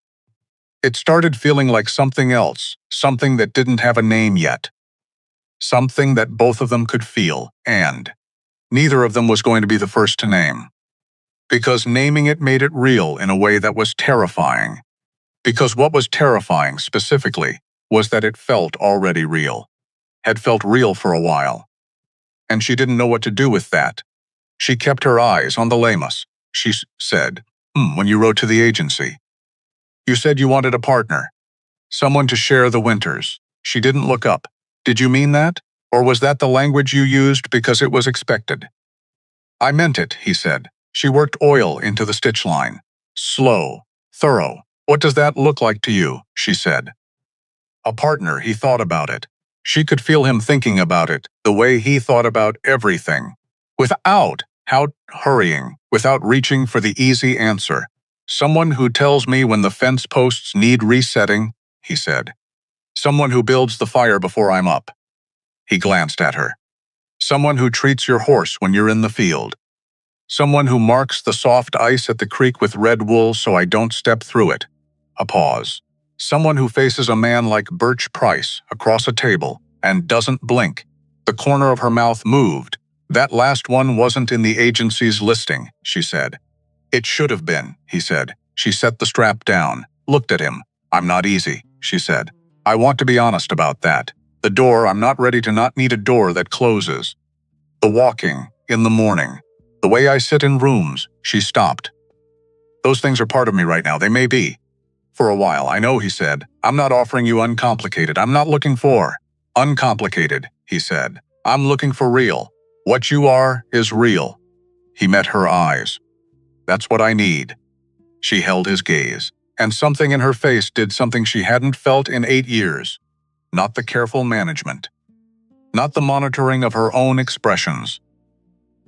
It started feeling like something else, something that didn't have a name yet. Something that both of them could feel, and neither of them was going to be the first to name. Because naming it made it real in a way that was terrifying. Because what was terrifying, specifically, was that it felt already real. Had felt real for a while. And she didn't know what to do with that. She kept her eyes on the Lamas. She said, when you wrote to the agency. You said you wanted a partner. Someone to share the winters. She didn't look up. Did you mean that? Or was that the language you used because it was expected? I meant it, he said. She worked oil into the stitch line. Slow, thorough. What does that look like to you? She said. A partner, he thought about it. She could feel him thinking about it, the way he thought about everything. Without hurrying, without reaching for the easy answer. Someone who tells me when the fence posts need resetting, he said. Someone who builds the fire before I'm up. He glanced at her. Someone who treats your horse when you're in the field. Someone who marks the soft ice at the creek with red wool so I don't step through it. A pause. Someone who faces a man like Birch Price across a table and doesn't blink. The corner of her mouth moved. That last one wasn't in the agency's listing, she said. It should have been, he said. She set the strap down, looked at him. I'm not easy, she said. I want to be honest about that. The door, I'm not ready to not need a door that closes. The walking, in the morning. The way I sit in rooms, she stopped. Those things are part of me right now, they may be. For a while, I know, he said. I'm not offering you uncomplicated. I'm not looking for uncomplicated, he said. I'm looking for real. What you are is real. He met her eyes. That's what I need. She held his gaze, and something in her face did something she hadn't felt in 8 years. Not the careful management. Not the monitoring of her own expressions.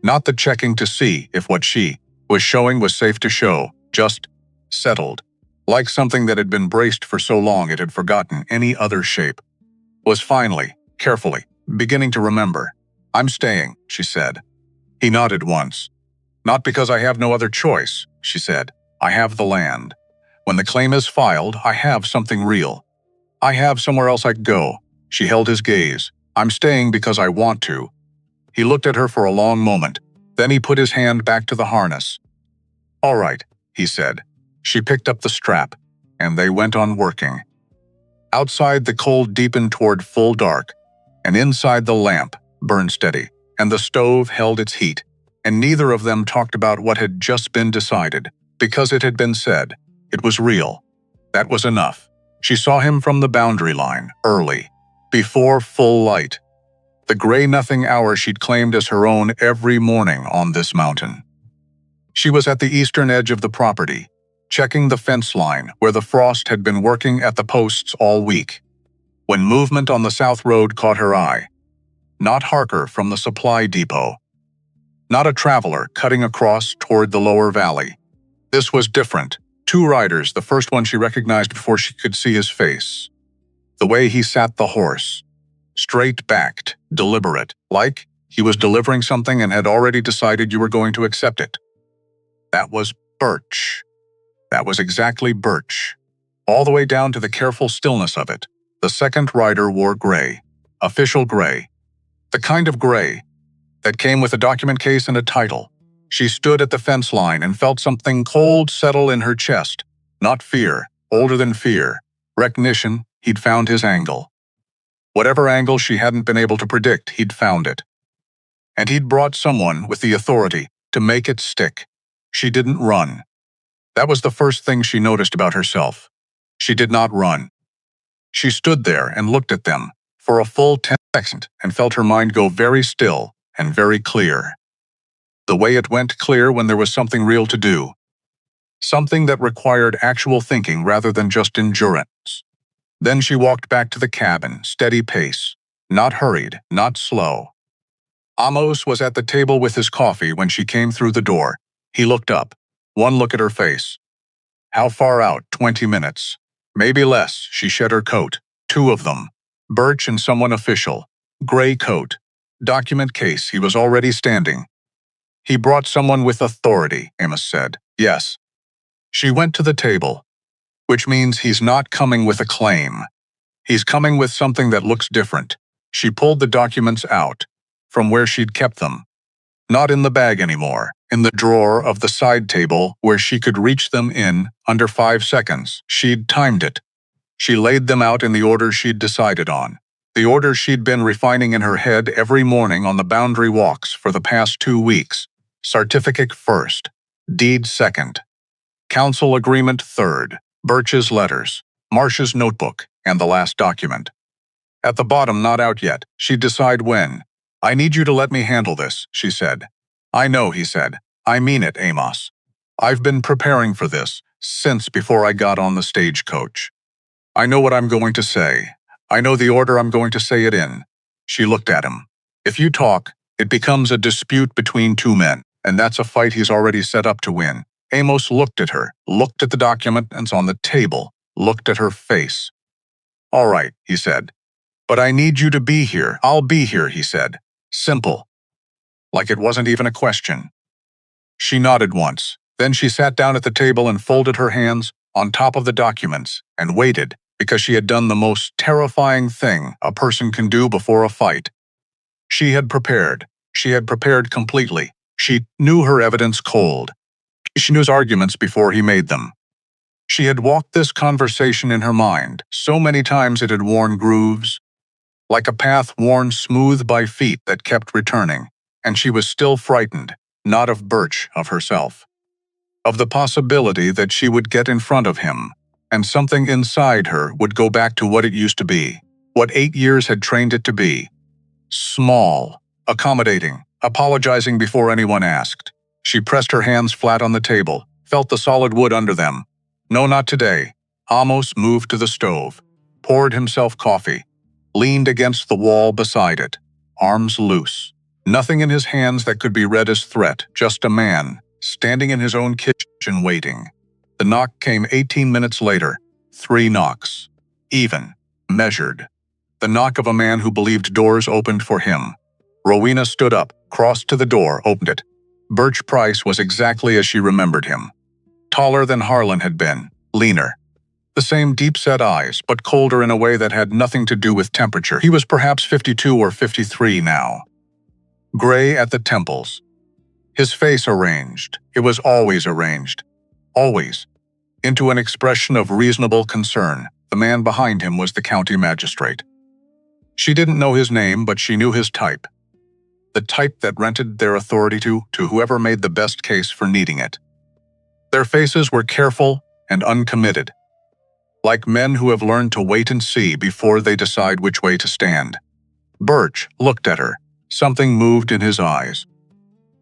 Not the checking to see if what she was showing was safe to show, just settled. Like something that had been braced for so long it had forgotten any other shape. Was finally, carefully, beginning to remember. I'm staying, she said. He nodded once. Not because I have no other choice, she said. I have the land. When the claim is filed, I have something real. I have somewhere else I could go. She held his gaze. I'm staying because I want to. He looked at her for a long moment. Then he put his hand back to the harness. All right, he said. She picked up the strap, and they went on working. Outside, the cold deepened toward full dark, and inside the lamp burned steady, and the stove held its heat, and neither of them talked about what had just been decided, because it had been said. It was real. That was enough. She saw him from the boundary line, early, before full light. The gray-nothing hour she'd claimed as her own every morning on this mountain. She was at the eastern edge of the property, checking the fence line where the frost had been working at the posts all week, when movement on the south road caught her eye. Not Harker from the supply depot. Not a traveler cutting across toward the lower valley. This was different. 2 riders, the first one she recognized before she could see his face. The way he sat the horse. Straight-backed, deliberate, like he was delivering something and had already decided you were going to accept it. That was Birch. That was exactly Birch. All the way down to the careful stillness of it. The second rider wore gray. Official gray. The kind of gray that came with a document case and a title. She stood at the fence line and felt something cold settle in her chest. Not fear, older than fear. Recognition, he'd found his angle. Whatever angle she hadn't been able to predict, he'd found it. And he'd brought someone with the authority to make it stick. She didn't run. That was the first thing she noticed about herself. She did not run. She stood there and looked at them for a full 10 seconds and felt her mind go very still and very clear. The way it went clear when there was something real to do. something that required actual thinking rather than just endurance. Then she walked back to the cabin, steady pace, not hurried, not slow. Amos was at the table with his coffee when she came through the door. He looked up. One look at her face. How far out? 20 minutes. Maybe less. She shed her coat. 2 of them. Birch and someone official. Gray coat. Document case. He was already standing. He brought someone with authority, Amos said. Yes. She went to the table. Which means he's not coming with a claim. He's coming with something that looks different. She pulled the documents out, from where she'd kept them. Not in the bag anymore, in the drawer of the side table where she could reach them in under 5 seconds. She'd timed it. She laid them out in the order she'd decided on. The order she'd been refining in her head every morning on the boundary walks for the past 2 weeks. Certificate first. Deed second. Council agreement third. Birch's letters. Marsh's notebook, and the last document. At the bottom, not out yet, she'd decide when. I need you to let me handle this, she said. I know, he said. I mean it, Amos. I've been preparing for this since before I got on the stagecoach. I know what I'm going to say. I know the order I'm going to say it in. She looked at him. If you talk, it becomes a dispute between 2 men, and that's a fight he's already set up to win. Amos looked at her, looked at the documents on the table, looked at her face. All right, he said. But I need you to be here. I'll be here, he said. Simple. Like it wasn't even a question. She nodded once. Then she sat down at the table and folded her hands on top of the documents and waited, because she had done the most terrifying thing a person can do before a fight. She had prepared. She had prepared completely. She knew her evidence cold. She knew his arguments before he made them. She had walked this conversation in her mind. So many times it had worn grooves, like a path worn smooth by feet that kept returning, and she was still frightened, not of Birch, of herself. Of the possibility that she would get in front of him, and something inside her would go back to what it used to be, what 8 years had trained it to be. Small, accommodating, apologizing before anyone asked. She pressed her hands flat on the table, felt the solid wood under them. No, not today. Amos moved to the stove, poured himself coffee, leaned against the wall beside it, arms loose. Nothing in his hands that could be read as threat, just a man, standing in his own kitchen waiting. The knock came 18 minutes later. 3 knocks. Even. Measured. The knock of a man who believed doors opened for him. Rowena stood up, crossed to the door, opened it. Birch Price was exactly as she remembered him. Taller than Harlan had been, leaner. The same deep-set eyes, but colder in a way that had nothing to do with temperature. He was perhaps 52 or 53 now. Gray at the temples. His face arranged. It was always arranged. Always. Into an expression of reasonable concern. The man behind him was the county magistrate. She didn't know his name, but she knew his type. The type that rented their authority to whoever made the best case for needing it. Their faces were careful and uncommitted, like men who have learned to wait and see before they decide which way to stand. Birch looked at her. Something moved in his eyes.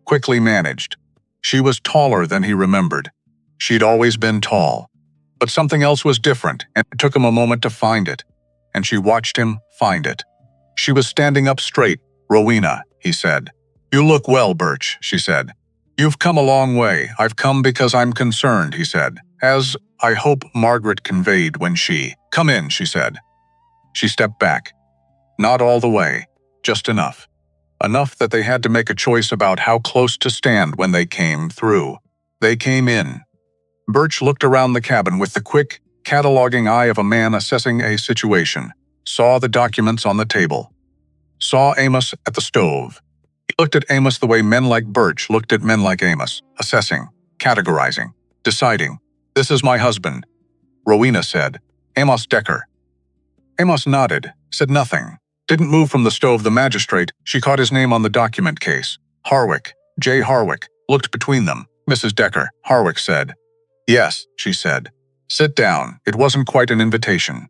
Quickly managed. She was taller than he remembered. She'd always been tall. But something else was different, and it took him a moment to find it. And she watched him find it. She was standing up straight. Rowena, he said. You look well, Birch, she said. You've come a long way. I've come because I'm concerned, he said, as I hope Margaret conveyed when she… Come in, she said. She stepped back. Not all the way, just enough. Enough that they had to make a choice about how close to stand when they came through. They came in. Birch looked around the cabin with the quick, cataloging eye of a man assessing a situation. Saw the documents on the table. Saw Amos at the stove. He looked at Amos the way men like Birch looked at men like Amos, assessing, categorizing, deciding. This is my husband, Rowena said. Amos Decker. Amos nodded, said nothing. Didn't move from the stove. The magistrate, she caught his name on the document case. Harwick, J. Harwick, looked between them. Mrs. Decker, Harwick said. Yes, she said. Sit down. It wasn't quite an invitation.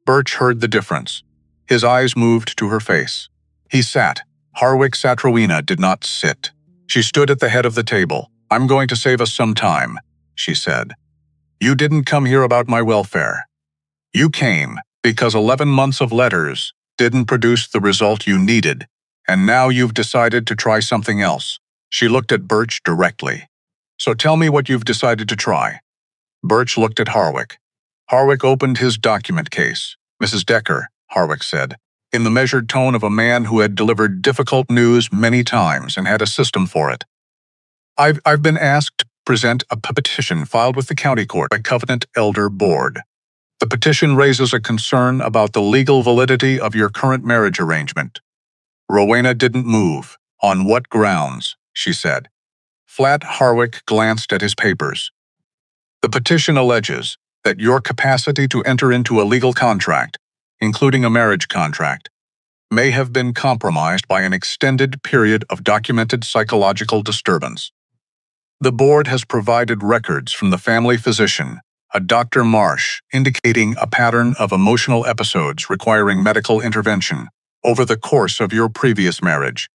Birch heard the difference. His eyes moved to her face. He sat. Harwick sat. Rowena did not sit. She stood at the head of the table. I'm going to save us some time. she said. You didn't come here about my welfare. You came because 11 months of letters didn't produce the result you needed, and now you've decided to try something else. She looked at Birch directly. So tell me what you've decided to try. Birch looked at Harwick. Harwick opened his document case. Mrs. Decker, Harwick said, in the measured tone of a man who had delivered difficult news many times and had a system for it. I've been asked to present a petition filed with the county court by Covenant Elder Board. The petition raises a concern about the legal validity of your current marriage arrangement. Rowena didn't move. On what grounds? She said. Flat Harwick glanced at his papers. The petition alleges that your capacity to enter into a legal contract, including a marriage contract, may have been compromised by an extended period of documented psychological disturbance. The board has provided records from the family physician, a Dr. Marsh, indicating a pattern of emotional episodes requiring medical intervention over the course of your previous marriage.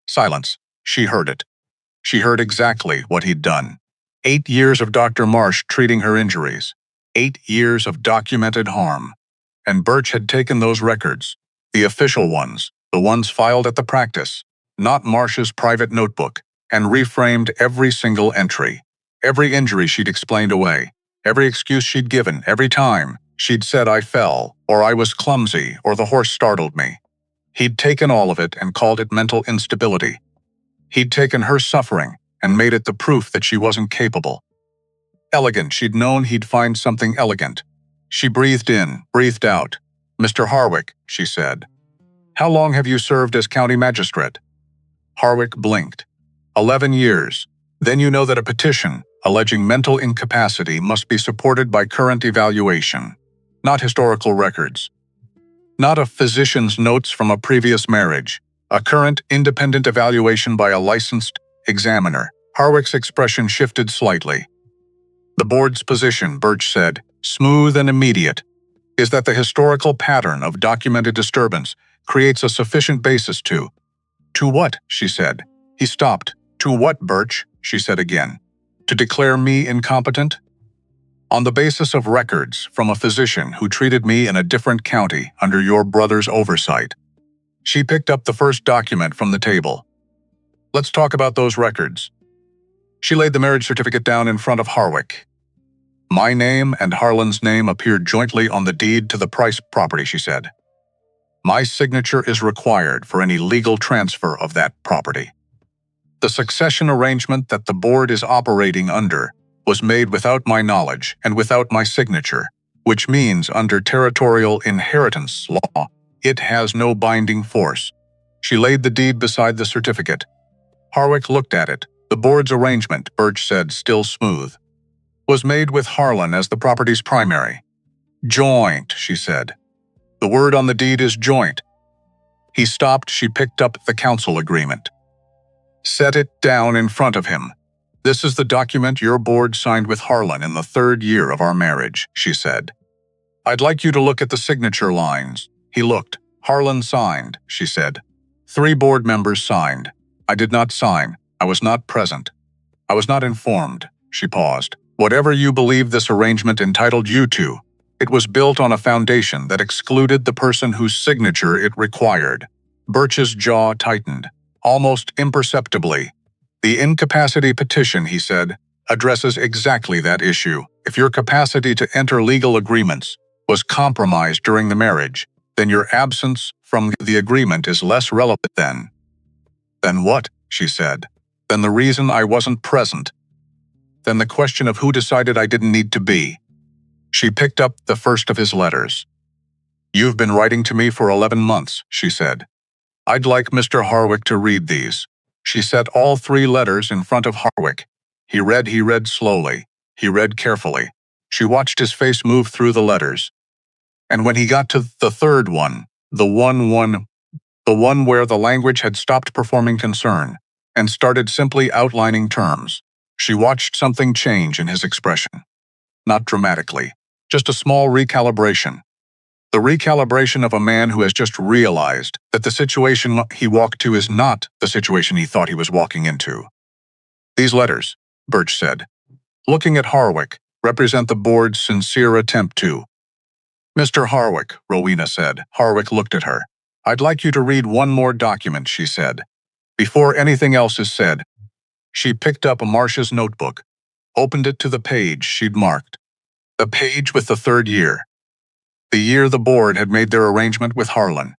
Silence. She heard it. She heard exactly what he'd done. 8 years of Dr. Marsh treating her injuries. 8 years of documented harm. And Birch had taken those records, the official ones, the ones filed at the practice, not Marsh's private notebook, and reframed every single entry. Every injury she'd explained away. Every excuse she'd given, every time she'd said I fell, or I was clumsy, or the horse startled me. He'd taken all of it and called it mental instability. He'd taken her suffering and made it the proof that she wasn't capable. Elegant, she'd known he'd find something elegant. She breathed in, breathed out. Mr. Harwick, she said. How long have you served as county magistrate? Harwick blinked. 11 years. Then you know that a petition alleging mental incapacity must be supported by current evaluation, not historical records. Not a physician's notes from a previous marriage, a current independent evaluation by a licensed examiner. Harwick's expression shifted slightly. The board's position, Birch said, smooth and immediate, is that the historical pattern of documented disturbance creates a sufficient basis to what? She said. He stopped. To what, Birch? She said again. To declare me incompetent? On the basis of records from a physician who treated me in a different county under your brother's oversight. She picked up the first document from the table. Let's talk about those records. She laid the marriage certificate down in front of Harwick. My name and Harlan's name appeared jointly on the deed to the Price property, she said. My signature is required for any legal transfer of that property. The succession arrangement that the board is operating under was made without my knowledge and without my signature, which means under territorial inheritance law, it has no binding force. She laid the deed beside the certificate. Harwick looked at it. The board's arrangement, Birch said, still smooth, was made with Harlan as the property's primary. Joint, she said. The word on the deed is joint. He stopped. She picked up the council agreement. Set it down in front of him. This is the document your board signed with Harlan in the 3rd year of our marriage, she said. I'd like you to look at the signature lines. He looked. Harlan signed, she said. 3 board members signed. I did not sign. I was not present. I was not informed. She paused. Whatever you believe this arrangement entitled you to, it was built on a foundation that excluded the person whose signature it required. Birch's jaw tightened, almost imperceptibly. The incapacity petition, he said, addresses exactly that issue. If your capacity to enter legal agreements was compromised during the marriage, then your absence from the agreement is less relevant then. Then what? She said. Then the reason I wasn't present. Then the question of who decided I didn't need to be. She picked up the first of his letters. You've been writing to me for 11 months, she said. I'd like Mr. Harwick to read these. She set all 3 letters in front of Harwick. He read slowly. He read carefully. She watched his face move through the letters. And when he got to the 3rd one, the one where the language had stopped performing concern and started simply outlining terms, she watched something change in his expression. Not dramatically, just a small recalibration. The recalibration of a man who has just realized that the situation he walked to is not the situation he thought he was walking into. These letters, Birch said. looking at Harwick, represent the board's sincere attempt to. Mr. Harwick, Rowena said. Harwick looked at her. I'd like you to read one more document, she said. Before anything else is said, she picked up Marcia's notebook, opened it to the page she'd marked. The page with the third year. The year the board had made their arrangement with Harlan.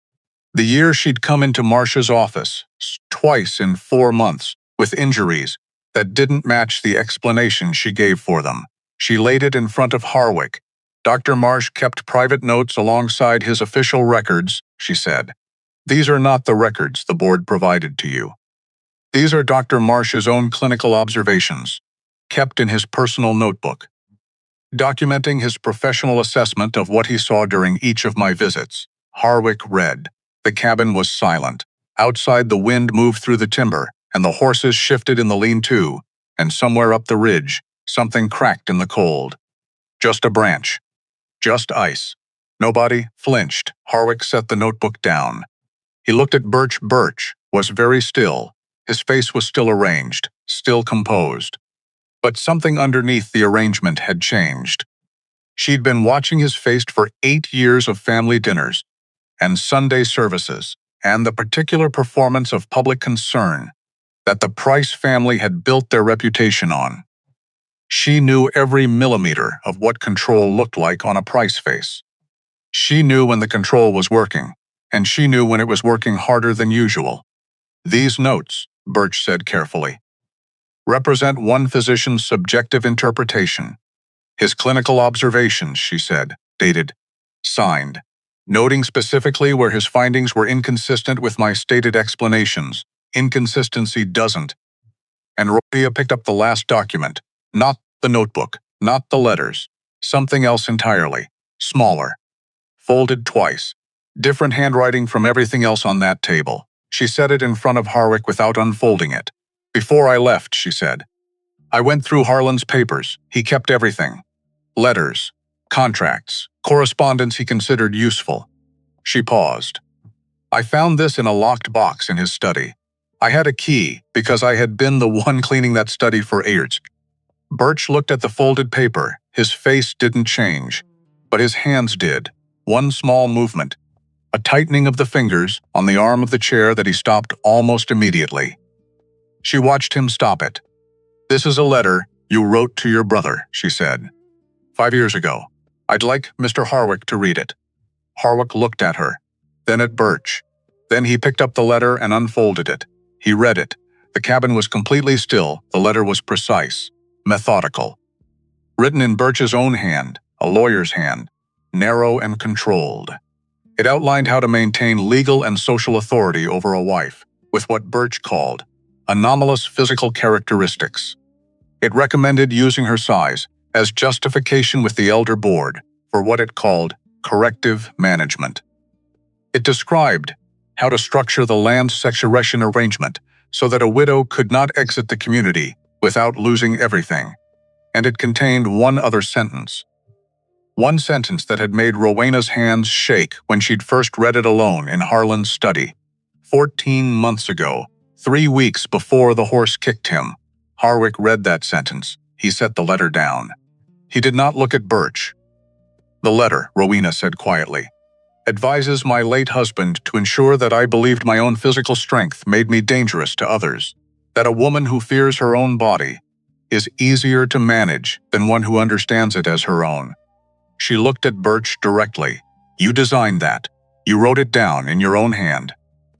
The year she'd come into Marcia's office, twice in 4 months, with injuries that didn't match the explanation she gave for them. She laid it in front of Harwick. Dr. Marsh kept private notes alongside his official records, she said. These are not the records the board provided to you. These are Dr. Marsh's own clinical observations, kept in his personal notebook, documenting his professional assessment of what he saw during each of my visits. Harwick read. The cabin was silent. Outside, the wind moved through the timber, and the horses shifted in the lean-to, and somewhere up the ridge, something cracked in the cold. Just a branch. Just ice. Nobody flinched. Harwick set the notebook down. He looked at Birch. Birch was very still. His face was still arranged, still composed. But something underneath the arrangement had changed. She'd been watching his face for 8 years of family dinners and Sunday services, and the particular performance of public concern that the Price family had built their reputation on. She knew every millimeter of what control looked like on a Price face. She knew when the control was working, and she knew when it was working harder than usual. These notes, Birch said carefully, represent one physician's subjective interpretation. His clinical observations, she said, dated, signed, noting specifically where his findings were inconsistent with my stated explanations. Inconsistency doesn't. And Rowena picked up the last document, not the notebook, not the letters, something else entirely, smaller, folded twice, different handwriting from everything else on that table. She set it in front of Harwick without unfolding it. Before I left, she said, I went through Harlan's papers. He kept everything. Letters, contracts, correspondence he considered useful. She paused. I found this in a locked box in his study. I had a key because I had been the one cleaning that study for years. Birch looked at the folded paper. His face didn't change, but his hands did. One small movement, a tightening of the fingers on the arm of the chair that he stopped almost immediately. She watched him stop it. This is a letter you wrote to your brother, she said. 5 years ago. I'd like Mr. Harwick to read it. Harwick looked at her, then at Birch. Then he picked up the letter and unfolded it. He read it. The cabin was completely still. The letter was precise, methodical. Written in Birch's own hand, a lawyer's hand, narrow and controlled. It outlined how to maintain legal and social authority over a wife, with what Birch called anomalous physical characteristics. It recommended using her size as justification with the elder board for what it called corrective management. It described how to structure the land succession arrangement so that a widow could not exit the community without losing everything. And it contained one other sentence. One sentence that had made Rowena's hands shake when she'd first read it alone in Harlan's study. 14 months ago, 3 weeks before the horse kicked him, Harwick read that sentence. He set the letter down. He did not look at Birch. The letter, Rowena said quietly, advises my late husband to ensure that I believed my own physical strength made me dangerous to others, that a woman who fears her own body is easier to manage than one who understands it as her own. She looked at Birch directly. You designed that. You wrote it down in your own hand.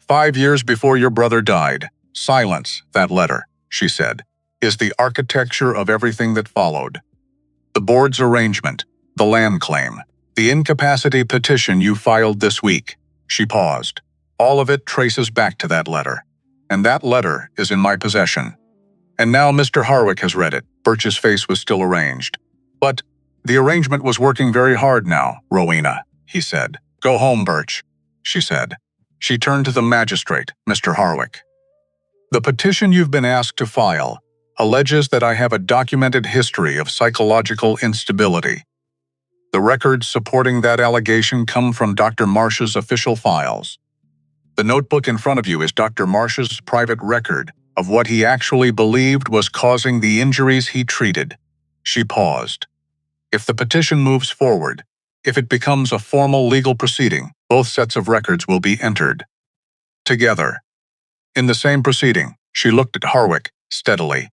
5 years before your brother died. Silence, that letter, she said, is the architecture of everything that followed. The board's arrangement, the land claim, the incapacity petition you filed this week. She paused. All of it traces back to that letter. And that letter is in my possession. And now Mr. Harwick has read it. Birch's face was still arranged. But the arrangement was working very hard now, Rowena, he said. Go home, Birch, she said. She turned to the magistrate, Mr. Harwick. The petition you've been asked to file alleges that I have a documented history of psychological instability. The records supporting that allegation come from Dr. Marsh's official files. The notebook in front of you is Dr. Marsh's private record of what he actually believed was causing the injuries he treated. She paused. If the petition moves forward, if it becomes a formal legal proceeding, both sets of records will be entered together. In the same proceeding, she looked at Harwick steadily.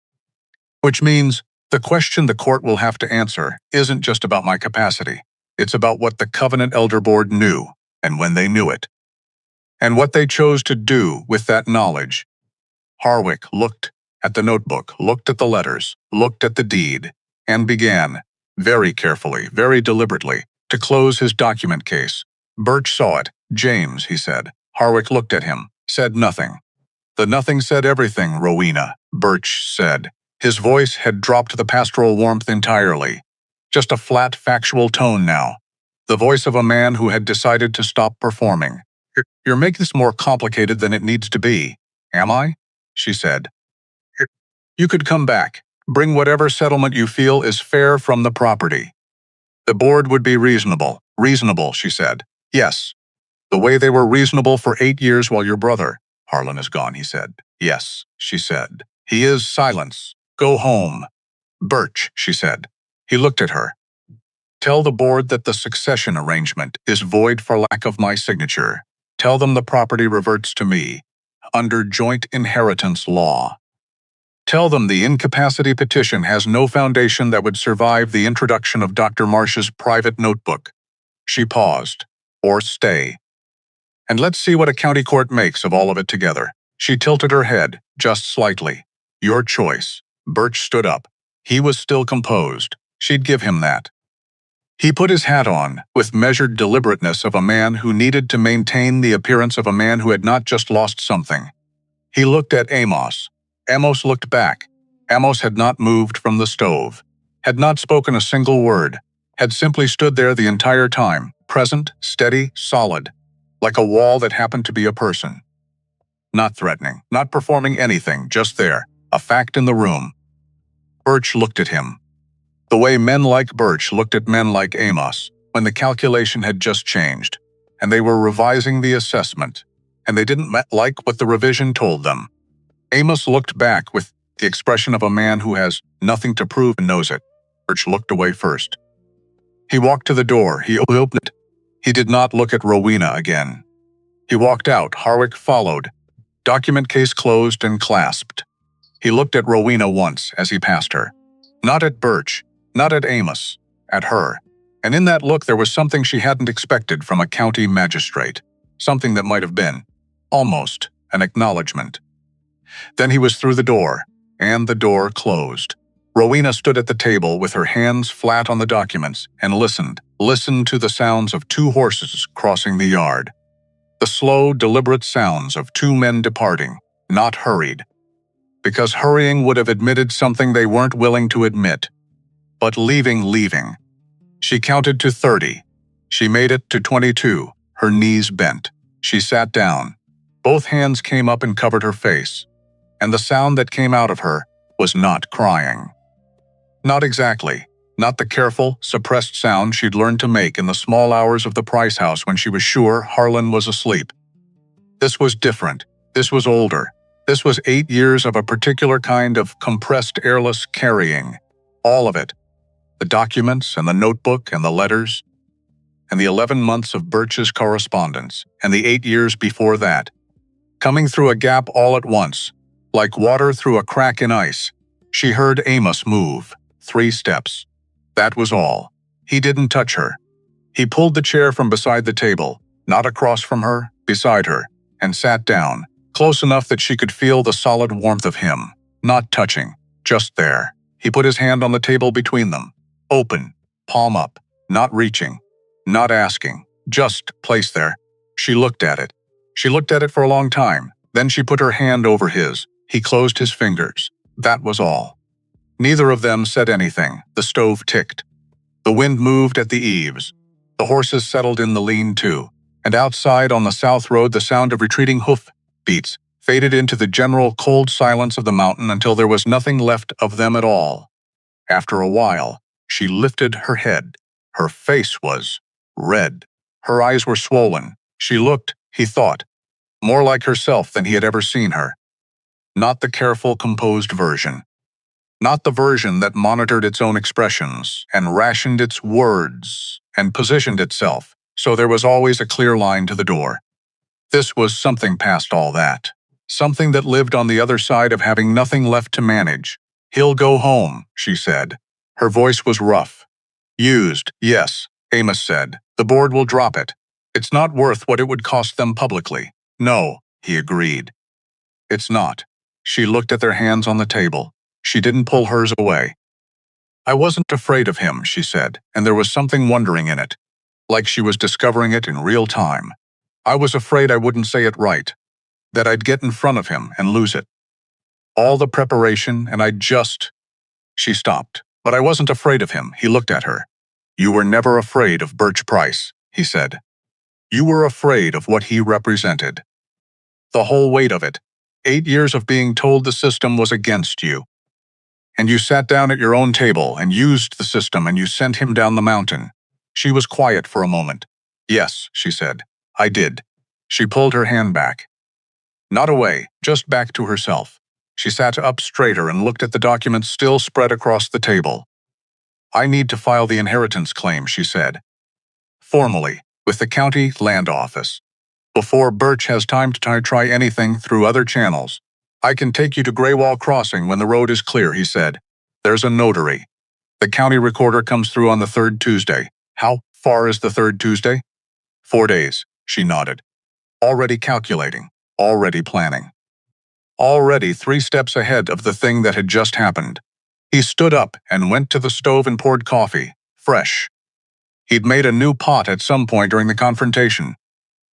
Which means the question the court will have to answer isn't just about my capacity. It's about what the Covenant Elder Board knew and when they knew it, and what they chose to do with that knowledge. Harwick looked at the notebook, looked at the letters, looked at the deed, and began, very carefully, very deliberately, to close his document case. Birch saw it. James, he said. Harwick looked at him, said nothing. The nothing said everything, Rowena, Birch said. His voice had dropped the pastoral warmth entirely. Just a flat, factual tone now. The voice of a man who had decided to stop performing. You're making this more complicated than it needs to be. Am I? She said. You could come back. Bring whatever settlement you feel is fair from the property. The board would be reasonable. Reasonable, she said. Yes. The way they were reasonable for 8 years while your brother, Harlan, is gone, he said. Yes, she said. He is. Silence. Go home. Birch, she said. He looked at her. Tell the board that the succession arrangement is void for lack of my signature. Tell them the property reverts to me, under joint inheritance law. Tell them the incapacity petition has no foundation that would survive the introduction of Dr. Marsh's private notebook. She paused. Or stay. And let's see what a county court makes of all of it together. She tilted her head, just slightly. Your choice. Birch stood up. He was still composed. She'd give him that. He put his hat on, with measured deliberateness of a man who needed to maintain the appearance of a man who had not just lost something. He looked at Amos. Amos looked back. Amos had not moved from the stove, had not spoken a single word, had simply stood there the entire time, present, steady, solid, like a wall that happened to be a person. Not threatening, not performing anything, just there, a fact in the room. Birch looked at him. The way men like Birch looked at men like Amos, when the calculation had just changed, and they were revising the assessment, and they didn't like what the revision told them. Amos looked back with the expression of a man who has nothing to prove and knows it. Birch looked away first. He walked to the door. He opened it. He did not look at Rowena again. He walked out. Harwick followed. Document case closed and clasped. He looked at Rowena once as he passed her. Not at Birch, not at Amos, at her. And in that look there was something she hadn't expected from a county magistrate. Something that might have been, almost, an acknowledgement. Then he was through the door, and the door closed. Rowena stood at the table with her hands flat on the documents and listened to the sounds of 2 horses crossing the yard. The slow, deliberate sounds of 2 men departing, not hurried. Because hurrying would have admitted something they weren't willing to admit. But leaving. She counted to 30. She made it to 22, her knees bent. She sat down. Both hands came up and covered her face. And the sound that came out of her was not crying. Not exactly. Not the careful, suppressed sound she'd learned to make in the small hours of the Price house when she was sure Harlan was asleep. This was different. This was older. This was 8 years of a particular kind of compressed airless carrying. All of it. The documents and the notebook and the letters. And the 11 months of Birch's correspondence. And the 8 years before that. Coming through a gap all at once. Like water through a crack in ice. She heard Amos move. 3 steps. That was all. He didn't touch her. He pulled the chair from beside the table, not across from her, beside her, and sat down, close enough that she could feel the solid warmth of him, not touching, just there. He put his hand on the table between them, open, palm up, not reaching, not asking, just placed there. She looked at it. She looked at it for a long time, then she put her hand over his. He closed his fingers. That was all. Neither of them said anything. The stove ticked. The wind moved at the eaves. The horses settled in the lean-to, and outside on the south road the sound of retreating hoof beats faded into the general cold silence of the mountain until there was nothing left of them at all. After a while, she lifted her head. Her face was red. Her eyes were swollen. She looked, he thought, more like herself than he had ever seen her. Not the careful, composed version. Not the version that monitored its own expressions and rationed its words and positioned itself, so there was always a clear line to the door. This was something past all that. Something that lived on the other side of having nothing left to manage. "He'll go home," she said. Her voice was rough. "Used, yes," Amos said. "The board will drop it. It's not worth what it would cost them publicly." "No," he agreed. "It's not." She looked at their hands on the table. She didn't pull hers away. "I wasn't afraid of him," she said, and there was something wondering in it, like she was discovering it in real time. "I was afraid I wouldn't say it right, that I'd get in front of him and lose it. All the preparation, and I'd just—" She stopped. "But I wasn't afraid of him," he looked at her. "You were never afraid of Birch Price," he said. "You were afraid of what he represented. The whole weight of it. 8 years of being told the system was against you. And you sat down at your own table and used the system and you sent him down the mountain." She was quiet for a moment. "Yes," she said. "I did." She pulled her hand back. Not away, just back to herself. She sat up straighter and looked at the documents still spread across the table. "I need to file the inheritance claim," she said. "Formally, with the county land office. Before Birch has time to try anything through other channels. I can take you to Greywall Crossing when the road is clear," he said. "There's a notary. The county recorder comes through on the 3rd Tuesday. How far is the 3rd Tuesday? 4 days, she nodded. Already calculating, already planning. Already 3 steps ahead of the thing that had just happened. He stood up and went to the stove and poured coffee, fresh. He'd made a new pot at some point during the confrontation.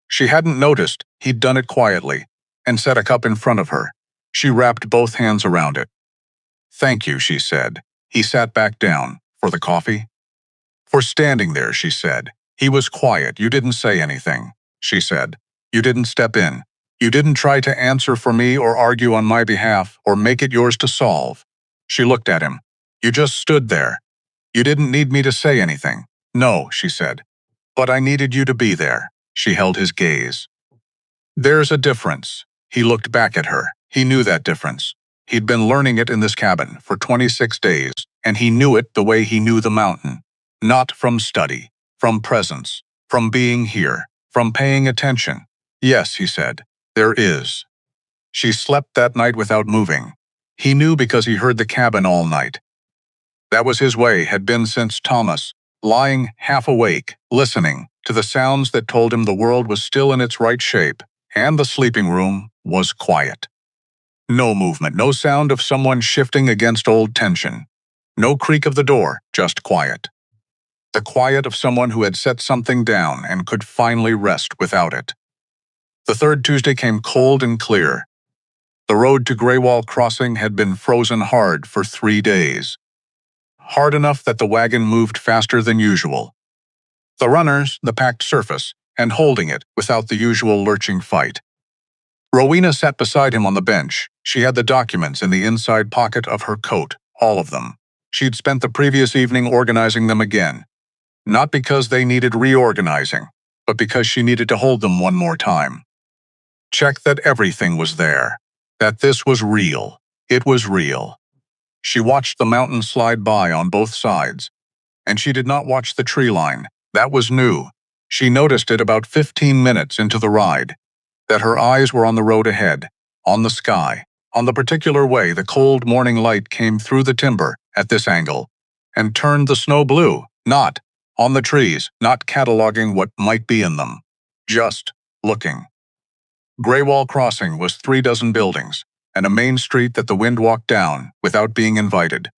She hadn't noticed he'd done it quietly, and set a cup in front of her. She wrapped both hands around it. "Thank you," she said. He sat back down. "For the coffee?" "For standing there," she said. He was quiet. "You didn't say anything," she said. "You didn't step in. You didn't try to answer for me or argue on my behalf or make it yours to solve." She looked at him. "You just stood there. You didn't need me to say anything." "No," she said. "But I needed you to be there." She held his gaze. "There's a difference." He looked back at her. He knew that difference. He'd been learning it in this cabin for 26 days, and he knew it the way he knew the mountain. Not from study, from presence, from being here, from paying attention. "Yes," he said, "there is." She slept that night without moving. He knew because he heard the cabin all night. That was his way, had been since Thomas, lying half awake, listening to the sounds that told him the world was still in its right shape, and the sleeping room was quiet. No movement, no sound of someone shifting against old tension. No creak of the door, just quiet. The quiet of someone who had set something down and could finally rest without it. The 3rd Tuesday came cold and clear. The road to Greywall Crossing had been frozen hard for 3 days. Hard enough that the wagon moved faster than usual. The runners, the packed surface, and holding it without the usual lurching fight. Rowena sat beside him on the bench. She had the documents in the inside pocket of her coat, all of them. She'd spent the previous evening organizing them again. Not because they needed reorganizing, but because she needed to hold them one more time. Check that everything was there. That this was real. It was real. She watched the mountain slide by on both sides. And she did not watch the tree line. That was new. She noticed it about 15 minutes into the ride. That her eyes were on the road ahead, on the sky, on the particular way the cold morning light came through the timber at this angle, and turned the snow blue, not on the trees, not cataloging what might be in them, just looking. Greywall Crossing was 36 buildings, and a main street that the wind walked down without being invited.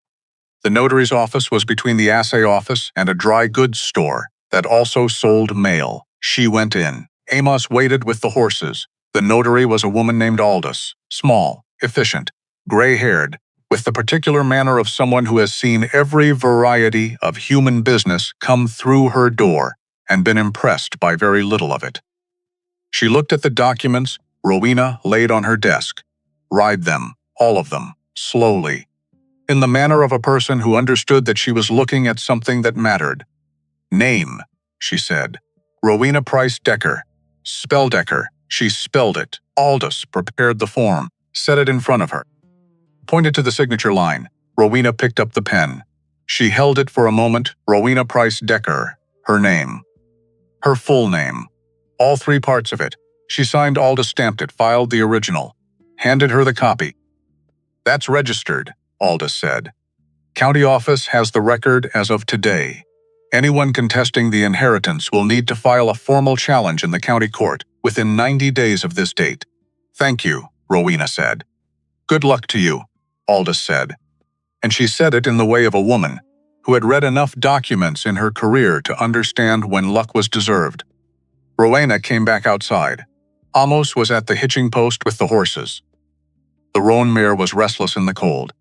The notary's office was between the assay office and a dry goods store that also sold mail. She went in. Amos waited with the horses. The notary was a woman named Aldous, small, efficient, gray-haired, with the particular manner of someone who has seen every variety of human business come through her door and been impressed by very little of it. She looked at the documents Rowena laid on her desk, read them, all of them, slowly, in the manner of a person who understood that she was looking at something that mattered. "Name," she said. "Rowena Price Decker. Spell Decker." She spelled it. Aldous prepared the form, set it in front of her. Pointed to the signature line. Rowena picked up the pen. She held it for a moment. Rowena Price Decker, her name. Her full name. All three parts of it. She signed. Aldous stamped it, filed the original, handed her the copy. "That's registered," Aldous said. "County office has the record as of today. Anyone contesting the inheritance will need to file a formal challenge in the county court within 90 days of this date." "Thank you," Rowena said. "Good luck to you," Aldous said. And she said it in the way of a woman who had read enough documents in her career to understand when luck was deserved. Rowena came back outside. Amos was at the hitching post with the horses. The roan mare was restless in the cold.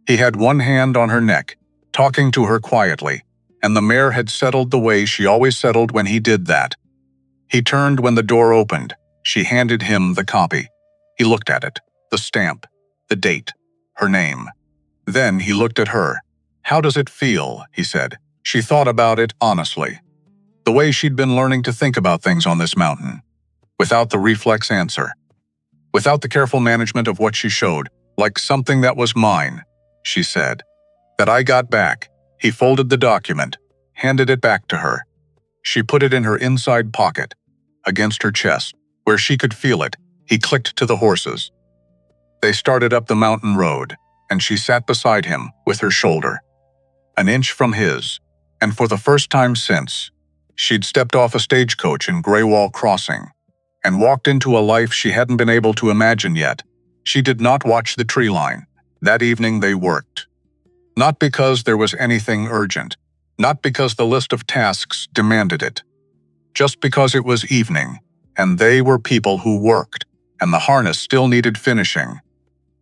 He had one hand on her neck, talking to her quietly, and the mare had settled the way she always settled when he did that. He turned when the door opened. She handed him the copy. He looked at it, the stamp, the date, her name. Then he looked at her. "How does it feel?" he said. She thought about it honestly. The way she'd been learning to think about things on this mountain. Without the reflex answer. Without the careful management of what she showed, like something that was mine, she said. "That I got back." He folded the document, handed it back to her. She put it in her inside pocket, against her chest, where she could feel it. He clicked to the horses. They started up the mountain road, and she sat beside him with her shoulder, an inch from his, and for the first time since, she'd stepped off a stagecoach in Greywall Crossing and walked into a life she hadn't been able to imagine yet. She did not watch the tree line. That evening they worked. Not because there was anything urgent, not because the list of tasks demanded it, just because it was evening, and they were people who worked, and the harness still needed finishing,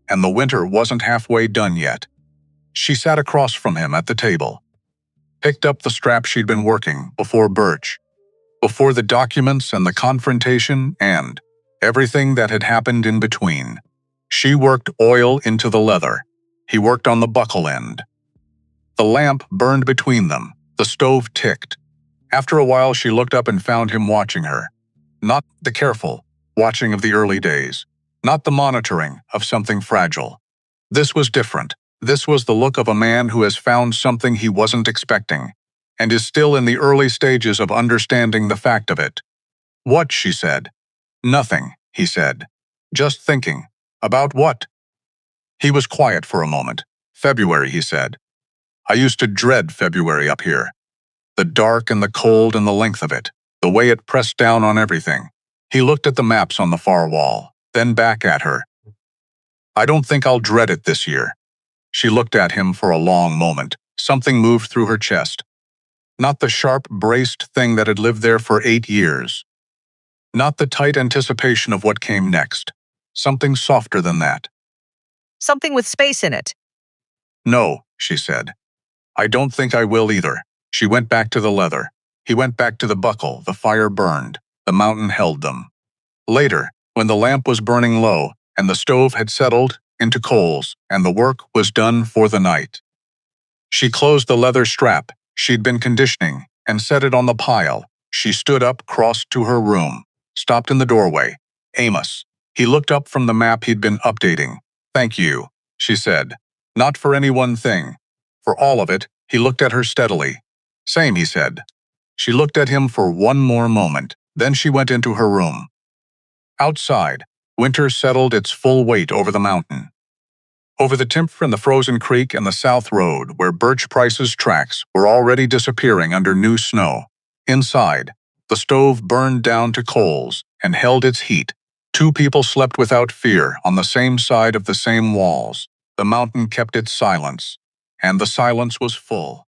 and the winter wasn't halfway done yet. She sat across from him at the table, picked up the strap she'd been working before Birch, before the documents and the confrontation and everything that had happened in between. She worked oil into the leather. He worked on the buckle end. The lamp burned between them. The stove ticked. After a while, she looked up and found him watching her. Not the careful watching of the early days. Not the monitoring of something fragile. This was different. This was the look of a man who has found something he wasn't expecting, and is still in the early stages of understanding the fact of it. "What?" she said. "Nothing," he said. "Just thinking." "About what?" He was quiet for a moment. "February," he said. "I used to dread February up here. The dark and the cold and the length of it, the way it pressed down on everything." He looked at the maps on the far wall, then back at her. "I don't think I'll dread it this year." She looked at him for a long moment. Something moved through her chest. Not the sharp, braced thing that had lived there for 8 years. Not the tight anticipation of what came next. Something softer than that. Something with space in it. "No," she said. "I don't think I will either." She went back to the leather. He went back to the buckle. The fire burned. The mountain held them. Later, when the lamp was burning low, and the stove had settled into coals, and the work was done for the night, she closed the leather strap she'd been conditioning and set it on the pile. She stood up, crossed to her room, stopped in the doorway. "Amos." He looked up from the map he'd been updating. "Thank you," she said. "Not for any one thing. For all of it." He looked at her steadily. "Same," he said. She looked at him for one more moment. Then she went into her room. Outside, winter settled its full weight over the mountain. Over the timber and the frozen creek and the south road, where Birch Price's tracks were already disappearing under new snow. Inside, the stove burned down to coals and held its heat. 2 people slept without fear on the same side of the same walls. The mountain kept its silence, and the silence was full.